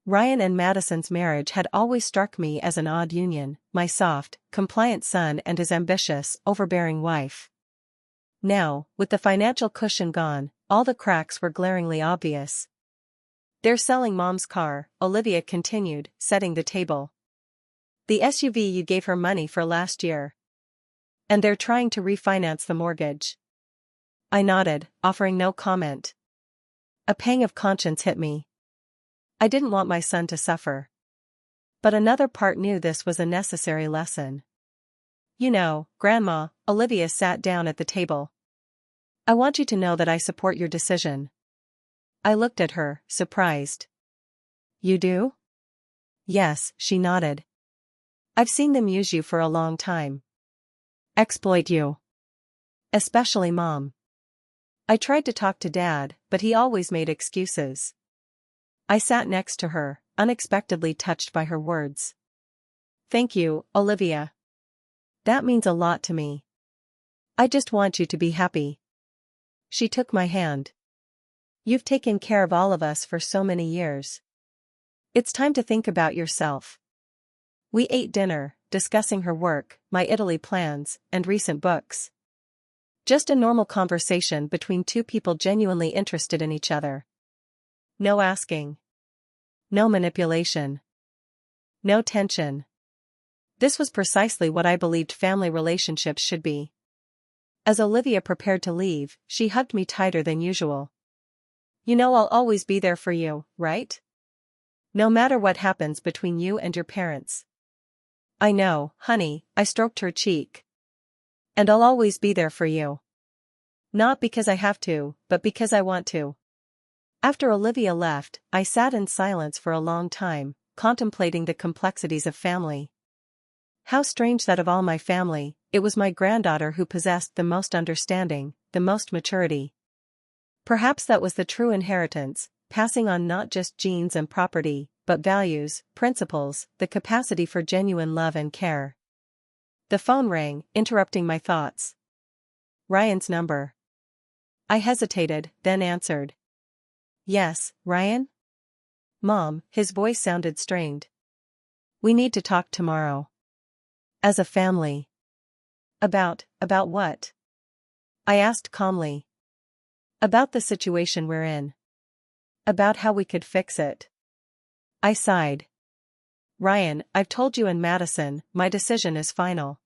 Ryan and Madison's marriage had always struck me as an odd union, my soft, compliant son and his ambitious, overbearing wife. Now, with the financial cushion gone, all the cracks were glaringly obvious. They're selling Mom's car, Olivia continued, setting the table. The SUV you gave her money for last year. And they're trying to refinance the mortgage. I nodded, offering no comment. A pang of conscience hit me. I didn't want my son to suffer. But another part knew this was a necessary lesson. You know, Grandma, Olivia sat down at the table. I want you to know that I support your decision. I looked at her, surprised. You do? Yes, she nodded. I've seen them use you for a long time. Exploit you. Especially Mom. I tried to talk to Dad, but he always made excuses. I sat next to her, unexpectedly touched by her words. Thank you, Olivia. That means a lot to me. I just want you to be happy. She took my hand. You've taken care of all of us for so many years. It's time to think about yourself. We ate dinner, discussing her work, my Italy plans, and recent books. Just a normal conversation between two people genuinely interested in each other. No asking. No manipulation. No tension. This was precisely what I believed family relationships should be. As Olivia prepared to leave, she hugged me tighter than usual. You know I'll always be there for you, right? No matter what happens between you and your parents. I know, honey, I stroked her cheek. And I'll always be there for you. Not because I have to, but because I want to. After Olivia left, I sat in silence for a long time, contemplating the complexities of family. How strange that of all my family, it was my granddaughter who possessed the most understanding, the most maturity. Perhaps that was the true inheritance, passing on not just genes and property, but values, principles, the capacity for genuine love and care. The phone rang, interrupting my thoughts. Ryan's number. I hesitated, then answered. Yes, Ryan? Mom, his voice sounded strained. We need to talk tomorrow. As a family. About what? I asked calmly. About the situation we're in. About how we could fix it. I sighed. Ryan, I've told you and Madison, my decision is final.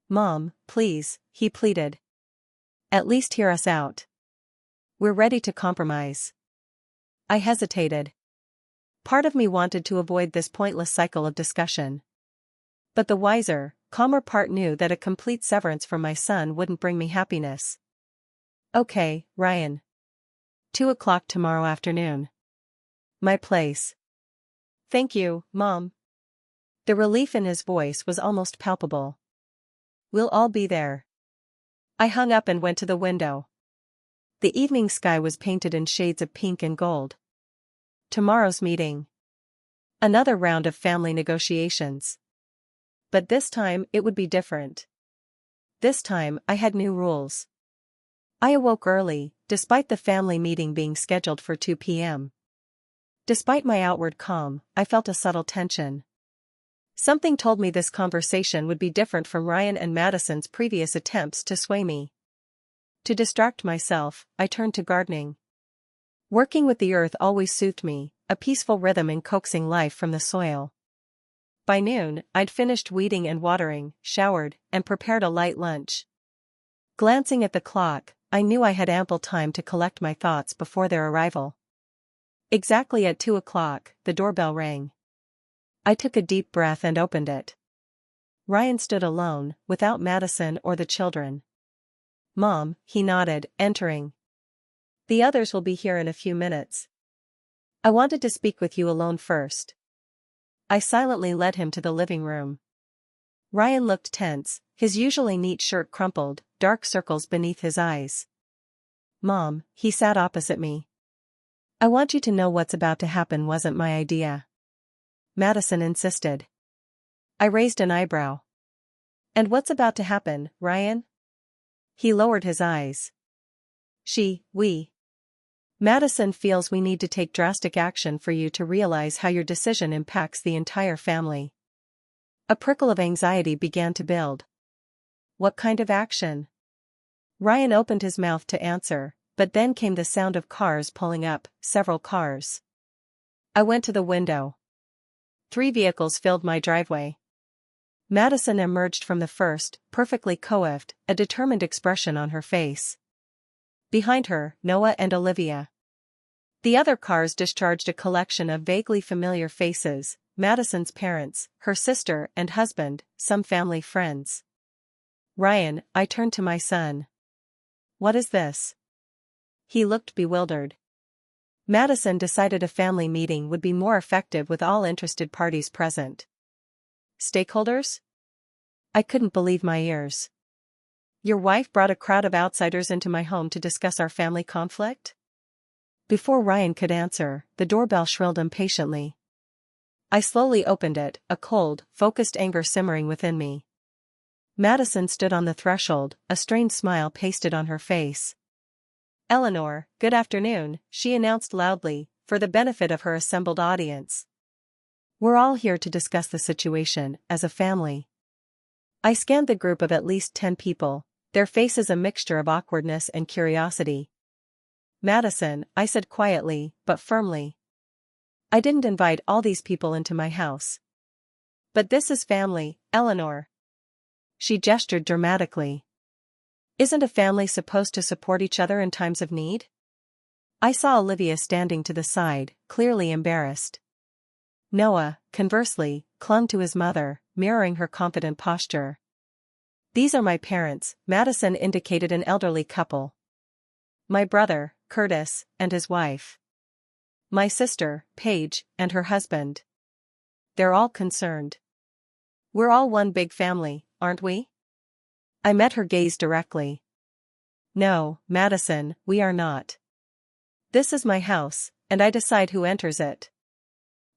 Mom, please, he pleaded. At least hear us out. We're ready to compromise. I hesitated. Part of me wanted to avoid this pointless cycle of discussion. But the wiser, calmer part knew that a complete severance from my son wouldn't bring me happiness. Okay, Ryan. 2:00 tomorrow afternoon. My place. Thank you, Mom. The relief in his voice was almost palpable. We'll all be there. I hung up and went to the window. The evening sky was painted in shades of pink and gold. Tomorrow's meeting. Another round of family negotiations. But this time it would be different. This time I had new rules. I awoke early, despite the family meeting being scheduled for 2 p.m. Despite my outward calm, I felt a subtle tension. Something told me this conversation would be different from Ryan and Madison's previous attempts to sway me. To distract myself, I turned to gardening. Working with the earth always soothed me, a peaceful rhythm in coaxing life from the soil. By noon, I'd finished weeding and watering, showered, and prepared a light lunch. Glancing at the clock, I knew I had ample time to collect my thoughts before their arrival. Exactly at 2:00, the doorbell rang. I took a deep breath and opened it. Ryan stood alone, without Madison or the children. Mom, he nodded, entering. The others will be here in a few minutes. I wanted to speak with you alone first. I silently led him to the living room. Ryan looked tense, his usually neat shirt crumpled, dark circles beneath his eyes. Mom, he sat opposite me. I want you to know what's about to happen wasn't my idea. Madison insisted. I raised an eyebrow. And what's about to happen, Ryan? He lowered his eyes. We. Madison feels we need to take drastic action for you to realize how your decision impacts the entire family. A prickle of anxiety began to build. What kind of action? Ryan opened his mouth to answer, but then came the sound of cars pulling up, several cars. I went to the window. 3 vehicles filled my driveway. Madison emerged from the first, perfectly coiffed, a determined expression on her face. Behind her, Noah and Olivia. The other cars discharged a collection of vaguely familiar faces, Madison's parents, her sister and husband, some family friends. Ryan, I turned to my son. What is this? He looked bewildered. Madison decided a family meeting would be more effective with all interested parties present. Stakeholders? I couldn't believe my ears. Your wife brought a crowd of outsiders into my home to discuss our family conflict? Before Ryan could answer, the doorbell shrilled impatiently. I slowly opened it, a cold, focused anger simmering within me. Madison stood on the threshold, a strained smile pasted on her face. Eleanor, good afternoon, she announced loudly, for the benefit of her assembled audience. We're all here to discuss the situation, as a family. I scanned the group of at least 10 people, their faces a mixture of awkwardness and curiosity. Madison, I said quietly, but firmly. I didn't invite all these people into my house. But this is family, Eleanor. She gestured dramatically. Isn't a family supposed to support each other in times of need? I saw Olivia standing to the side, clearly embarrassed. Noah, conversely, clung to his mother, mirroring her confident posture. These are my parents, Madison indicated an elderly couple. My brother, Curtis, and his wife. My sister, Paige, and her husband. They're all concerned. We're all one big family, aren't we? I met her gaze directly. No, Madison, we are not. This is my house, and I decide who enters it.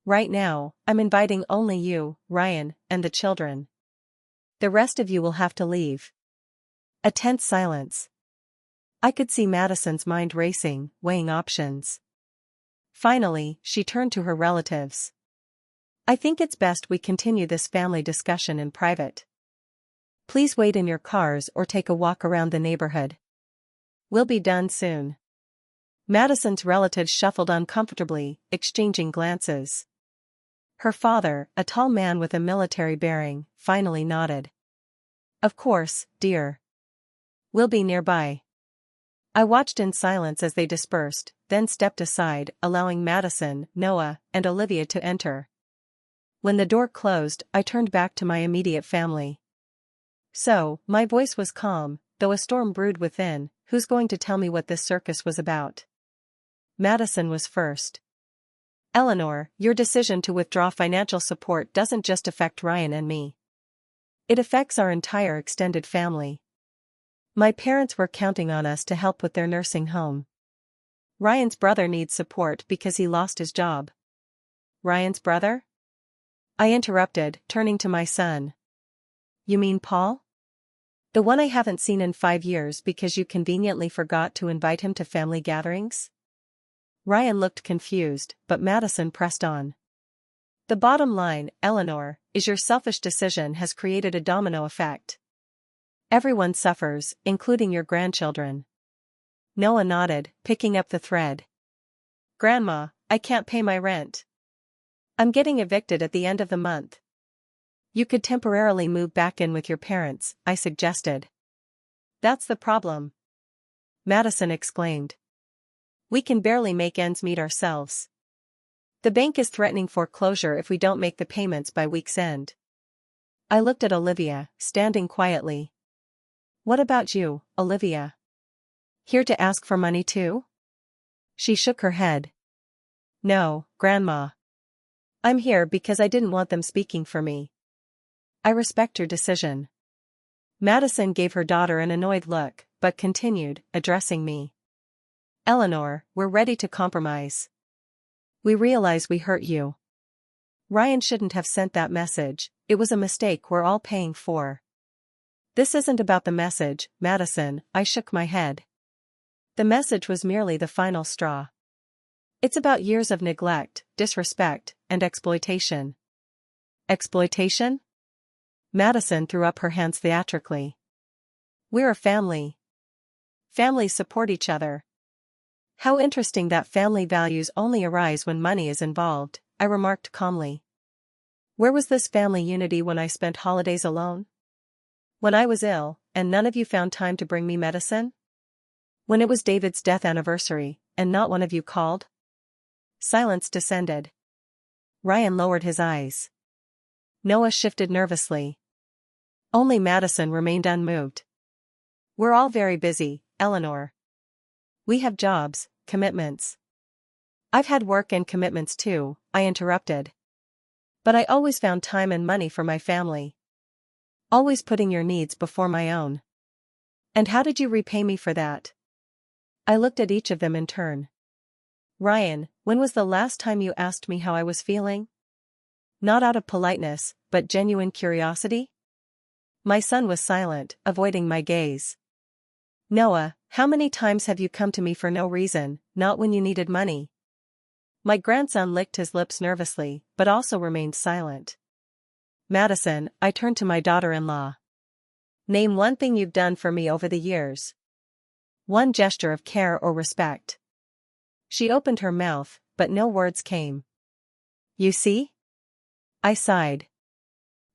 Right now, I'm inviting only you, Ryan, and the children. The rest of you will have to leave. A tense silence. I could see Madison's mind racing, weighing options. Finally, she turned to her relatives. I think it's best we continue this family discussion in private. Please wait in your cars or take a walk around the neighborhood. We'll be done soon. Madison's relatives shuffled uncomfortably, exchanging glances. Her father, a tall man with a military bearing, finally nodded. Of course, dear. We'll be nearby. I watched in silence as they dispersed, then stepped aside, allowing Madison, Noah, and Olivia to enter. When the door closed, I turned back to my immediate family. So, my voice was calm, though a storm brewed within. Who's going to tell me what this circus was about? Madison was first. Eleanor, your decision to withdraw financial support doesn't just affect Ryan and me. It affects our entire extended family. My parents were counting on us to help with their nursing home. Ryan's brother needs support because he lost his job. Ryan's brother? I interrupted, turning to my son. You mean Paul? The one I haven't seen in 5 years because you conveniently forgot to invite him to family gatherings? Ryan looked confused, but Madison pressed on. The bottom line, Eleanor, is your selfish decision has created a domino effect. Everyone suffers, including your grandchildren. Noah nodded, picking up the thread. Grandma, I can't pay my rent. I'm getting evicted at the end of the month. You could temporarily move back in with your parents, I suggested. That's the problem. Madison exclaimed. We can barely make ends meet ourselves. The bank is threatening foreclosure if we don't make the payments by week's end. I looked at Olivia, standing quietly. What about you, Olivia? Here to ask for money too? She shook her head. No, Grandma. I'm here because I didn't want them speaking for me. I respect your decision. Madison gave her daughter an annoyed look, but continued, addressing me. Eleanor, we're ready to compromise. We realize we hurt you. Ryan shouldn't have sent that message, it was a mistake we're all paying for. This isn't about the message, Madison, I shook my head. The message was merely the final straw. It's about years of neglect, disrespect, and exploitation. Exploitation? Madison threw up her hands theatrically. We're a family. Families support each other. How interesting that family values only arise when money is involved, I remarked calmly. Where was this family unity when I spent holidays alone? When I was ill, and none of you found time to bring me medicine? When it was David's death anniversary, and not one of you called? Silence descended. Ryan lowered his eyes. Noah shifted nervously. Only Madison remained unmoved. We're all very busy, Eleanor. We have jobs, commitments. I've had work and commitments too, I interrupted. But I always found time and money for my family. Always putting your needs before my own. And how did you repay me for that? I looked at each of them in turn. Ryan, when was the last time you asked me how I was feeling? Not out of politeness, but genuine curiosity? My son was silent, avoiding my gaze. Noah, how many times have you come to me for no reason, not when you needed money? My grandson licked his lips nervously, but also remained silent. Madison, I turned to my daughter-in-law. Name one thing you've done for me over the years. One gesture of care or respect. She opened her mouth, but no words came. You see? I sighed.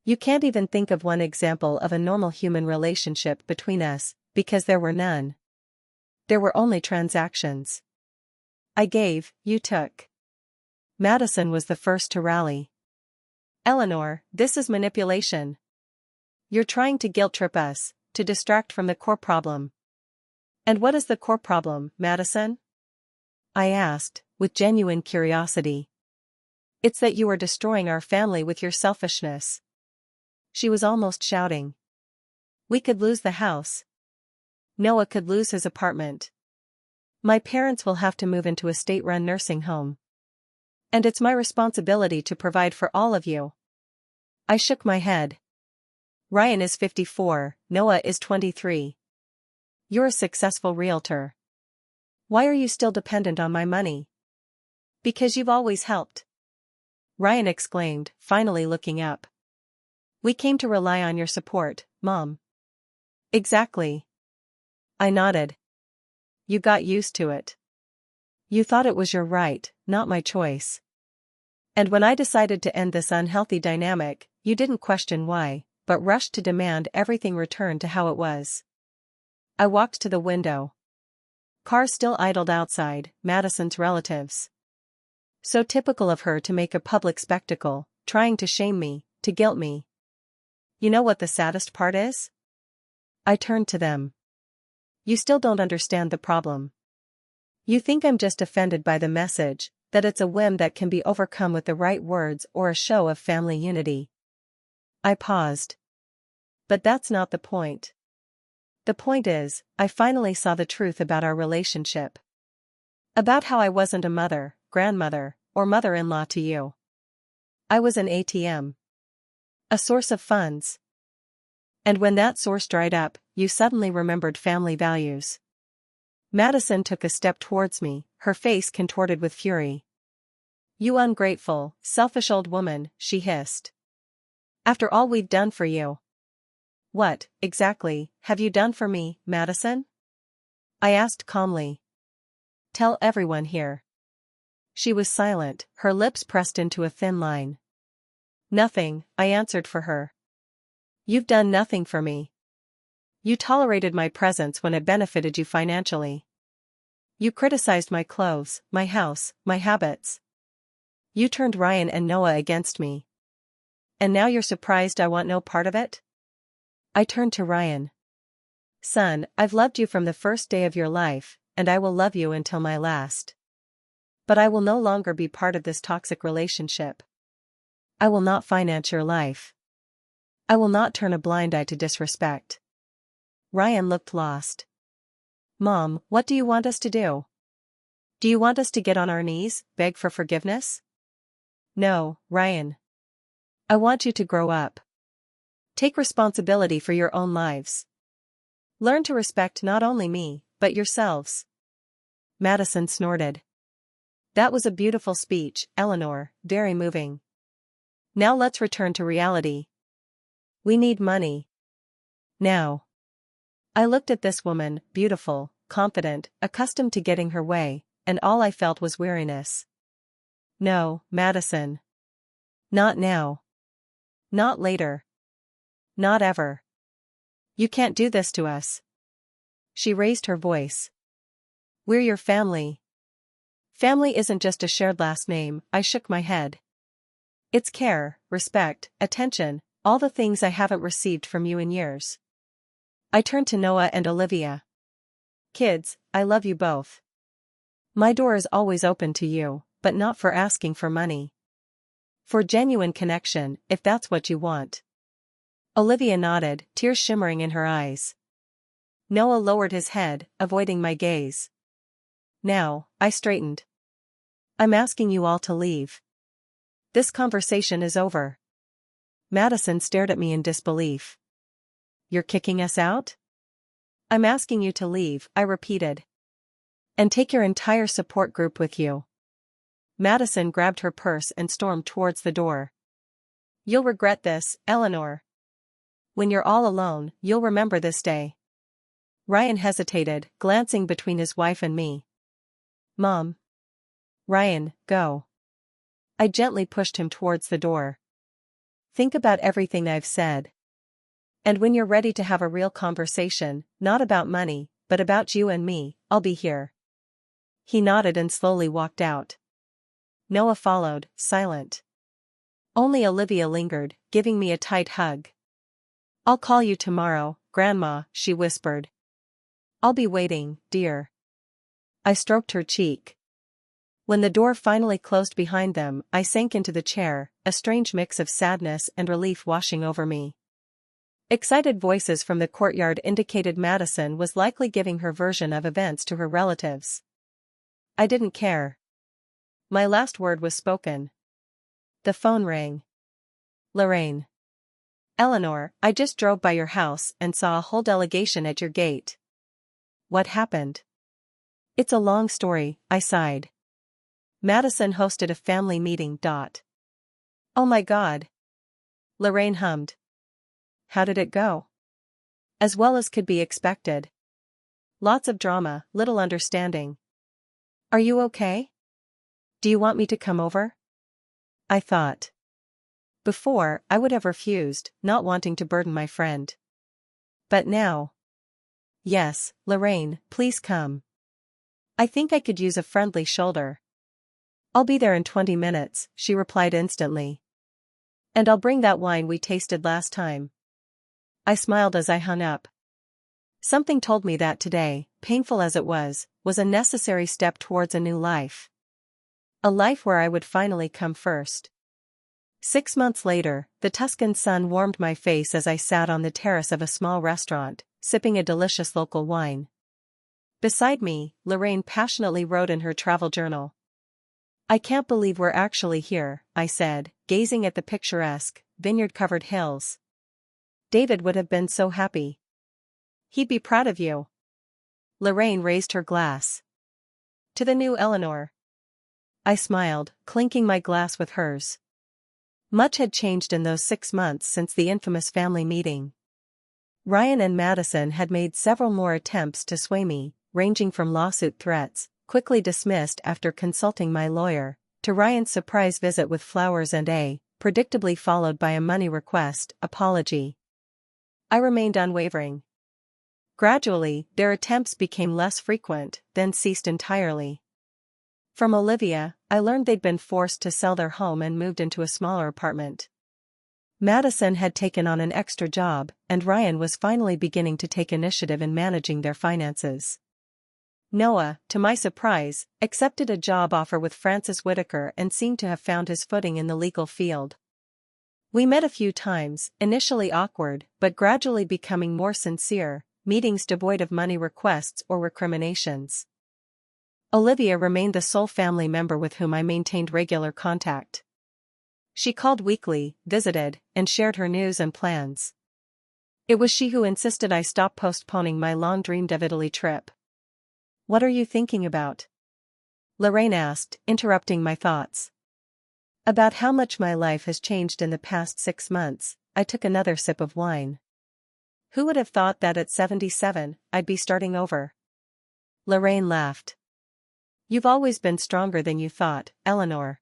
You can't even think of one example of a normal human relationship between us, because there were none. There were only transactions. I gave, you took. Madison was the first to rally. Eleanor, this is manipulation. You're trying to guilt-trip us, to distract from the core problem. And what is the core problem, Madison? I asked, with genuine curiosity. It's that you are destroying our family with your selfishness. She was almost shouting. We could lose the house. Noah could lose his apartment. My parents will have to move into a state-run nursing home. And it's my responsibility to provide for all of you. I shook my head. Ryan is 54, Noah is 23. You're a successful realtor. Why are you still dependent on my money? Because you've always helped. Ryan exclaimed, finally looking up. We came to rely on your support, Mom. Exactly. I nodded. You got used to it. You thought it was your right, not my choice. And when I decided to end this unhealthy dynamic, you didn't question why, but rushed to demand everything return to how it was. I walked to the window. Cars still idled outside, Madison's relatives. So typical of her to make a public spectacle, trying to shame me, to guilt me. You know what the saddest part is? I turned to them. You still don't understand the problem. You think I'm just offended by the message, that it's a whim that can be overcome with the right words or a show of family unity. I paused. But that's not the point. The point is, I finally saw the truth about our relationship. About how I wasn't a mother, grandmother, or mother-in-law to you. I was an ATM. A source of funds. And when that source dried up, you suddenly remembered family values. Madison took a step towards me, her face contorted with fury. You ungrateful, selfish old woman, she hissed. After all we've done for you. What, exactly, have you done for me, Madison? I asked calmly. Tell everyone here. She was silent, her lips pressed into a thin line. Nothing, I answered for her. You've done nothing for me. You tolerated my presence when it benefited you financially. You criticized my clothes, my house, my habits. You turned Ryan and Noah against me. And now you're surprised I want no part of it? I turned to Ryan. Son, I've loved you from the first day of your life, and I will love you until my last. But I will no longer be part of this toxic relationship. I will not finance your life. I will not turn a blind eye to disrespect. Ryan looked lost. Mom, what do you want us to do? Do you want us to get on our knees, beg for forgiveness? No, Ryan. I want you to grow up. Take responsibility for your own lives. Learn to respect not only me, but yourselves. Madison snorted. That was a beautiful speech, Eleanor, very moving. Now let's return to reality. We need money. Now. I looked at this woman, beautiful, confident, accustomed to getting her way, and all I felt was weariness. No, Madison. Not now. Not later. Not ever. You can't do this to us. She raised her voice. We're your family. Family isn't just a shared last name, I shook my head. It's care, respect, attention, all the things I haven't received from you in years. I turned to Noah and Olivia. Kids, I love you both. My door is always open to you, but not for asking for money. For genuine connection, if that's what you want. Olivia nodded, tears shimmering in her eyes. Noah lowered his head, avoiding my gaze. Now, I straightened. I'm asking you all to leave. This conversation is over. Madison stared at me in disbelief. You're kicking us out? I'm asking you to leave, I repeated. And take your entire support group with you. Madison grabbed her purse and stormed towards the door. You'll regret this, Eleanor. When you're all alone, you'll remember this day. Ryan hesitated, glancing between his wife and me. Mom. Ryan, go. I gently pushed him towards the door. Think about everything I've said. And when you're ready to have a real conversation, not about money, but about you and me, I'll be here. He nodded and slowly walked out. Noah followed, silent. Only Olivia lingered, giving me a tight hug. I'll call you tomorrow, Grandma, she whispered. I'll be waiting, dear. I stroked her cheek. When the door finally closed behind them, I sank into the chair, a strange mix of sadness and relief washing over me. Excited voices from the courtyard indicated Madison was likely giving her version of events to her relatives. I didn't care. My last word was spoken. The phone rang. Lorraine. Eleanor, I just drove by your house and saw a whole delegation at your gate. What happened? It's a long story, I sighed. Madison hosted a family meeting. Oh my God. Lorraine hummed. How did it go? As well as could be expected. Lots of drama, little understanding. Are you okay? Do you want me to come over? I thought. Before, I would have refused, not wanting to burden my friend. But now. Yes, Lorraine, please come. I think I could use a friendly shoulder. I'll be there in 20 minutes, she replied instantly. And I'll bring that wine we tasted last time. I smiled as I hung up. Something told me that today, painful as it was a necessary step towards a new life. A life where I would finally come first. 6 months later, the Tuscan sun warmed my face as I sat on the terrace of a small restaurant, sipping a delicious local wine. Beside me, Lorraine passionately wrote in her travel journal. I can't believe we're actually here, I said, gazing at the picturesque, vineyard-covered hills. David would have been so happy. He'd be proud of you. Lorraine raised her glass. To the new Eleanor. I smiled, clinking my glass with hers. Much had changed in those 6 months since the infamous family meeting. Ryan and Madison had made several more attempts to sway me, ranging from lawsuit threats, quickly dismissed after consulting my lawyer, to Ryan's surprise visit with flowers and predictably followed by a money request, apology. I remained unwavering. Gradually, their attempts became less frequent, then ceased entirely. From Olivia, I learned they'd been forced to sell their home and moved into a smaller apartment. Madison had taken on an extra job, and Ryan was finally beginning to take initiative in managing their finances. Noah, to my surprise, accepted a job offer with Francis Whitaker and seemed to have found his footing in the legal field. We met a few times, initially awkward, but gradually becoming more sincere, meetings devoid of money requests or recriminations. Olivia remained the sole family member with whom I maintained regular contact. She called weekly, visited, and shared her news and plans. It was she who insisted I stop postponing my long-dreamed-of Italy trip. What are you thinking about? Lorraine asked, interrupting my thoughts. About how much my life has changed in the past 6 months, I took another sip of wine. Who would have thought that at 77, I'd be starting over? Lorraine laughed. You've always been stronger than you thought, Eleanor.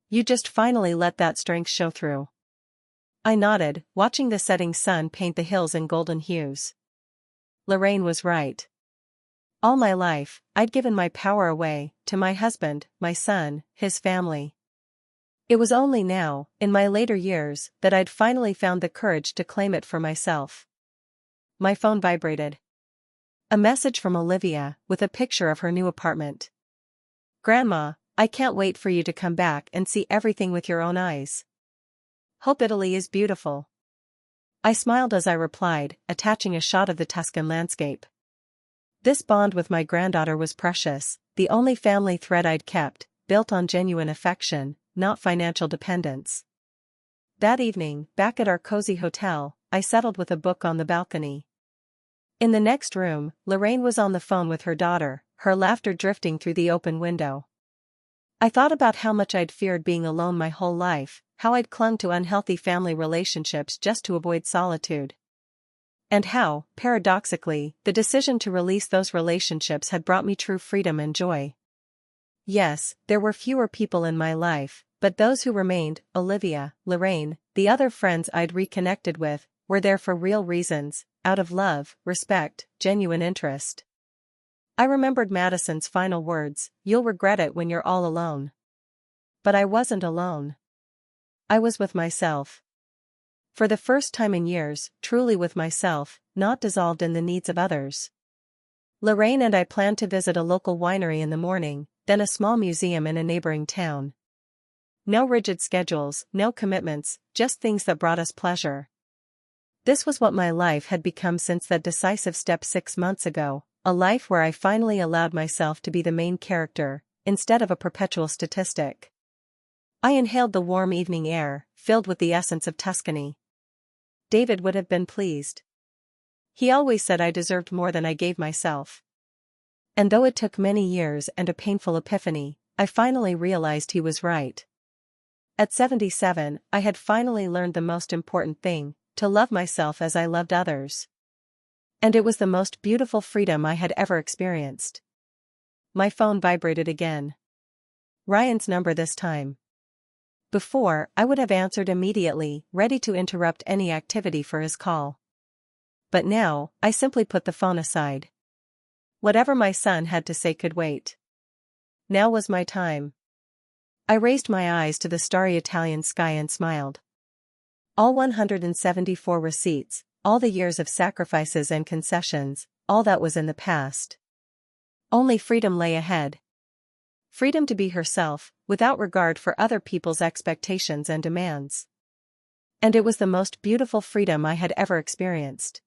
You just finally let that strength show through. I nodded, watching the setting sun paint the hills in golden hues. Lorraine was right. All my life, I'd given my power away, to my husband, my son, his family. It was only now, in my later years, that I'd finally found the courage to claim it for myself. My phone vibrated. A message from Olivia, with a picture of her new apartment. Grandma, I can't wait for you to come back and see everything with your own eyes. Hope Italy is beautiful. I smiled as I replied, attaching a shot of the Tuscan landscape. This bond with my granddaughter was precious, the only family thread I'd kept, built on genuine affection, not financial dependence. That evening, back at our cozy hotel, I settled with a book on the balcony. In the next room, Lorraine was on the phone with her daughter, her laughter drifting through the open window. I thought about how much I'd feared being alone my whole life, how I'd clung to unhealthy family relationships just to avoid solitude. And how, paradoxically, the decision to release those relationships had brought me true freedom and joy. Yes, there were fewer people in my life, but those who remained, Olivia, Lorraine, the other friends I'd reconnected with, were there for real reasons, out of love, respect, genuine interest. I remembered Madison's final words, "You'll regret it when you're all alone." But I wasn't alone. I was with myself. For the first time in years, truly with myself, not dissolved in the needs of others. Lorraine and I planned to visit a local winery in the morning, then a small museum in a neighboring town. No rigid schedules, no commitments, just things that brought us pleasure. This was what my life had become since that decisive step 6 months ago, a life where I finally allowed myself to be the main character, instead of a perpetual statistic. I inhaled the warm evening air, filled with the essence of Tuscany. David would have been pleased. He always said I deserved more than I gave myself. And though it took many years and a painful epiphany, I finally realized he was right. At 77, I had finally learned the most important thing, to love myself as I loved others. And it was the most beautiful freedom I had ever experienced. My phone vibrated again. Ryan's number this time. Before, I would have answered immediately, ready to interrupt any activity for his call. But now, I simply put the phone aside. Whatever my son had to say could wait. Now was my time. I raised my eyes to the starry Italian sky and smiled. All 174 receipts, all the years of sacrifices and concessions, all that was in the past. Only freedom lay ahead. Freedom to be herself, without regard for other people's expectations and demands. And it was the most beautiful freedom I had ever experienced.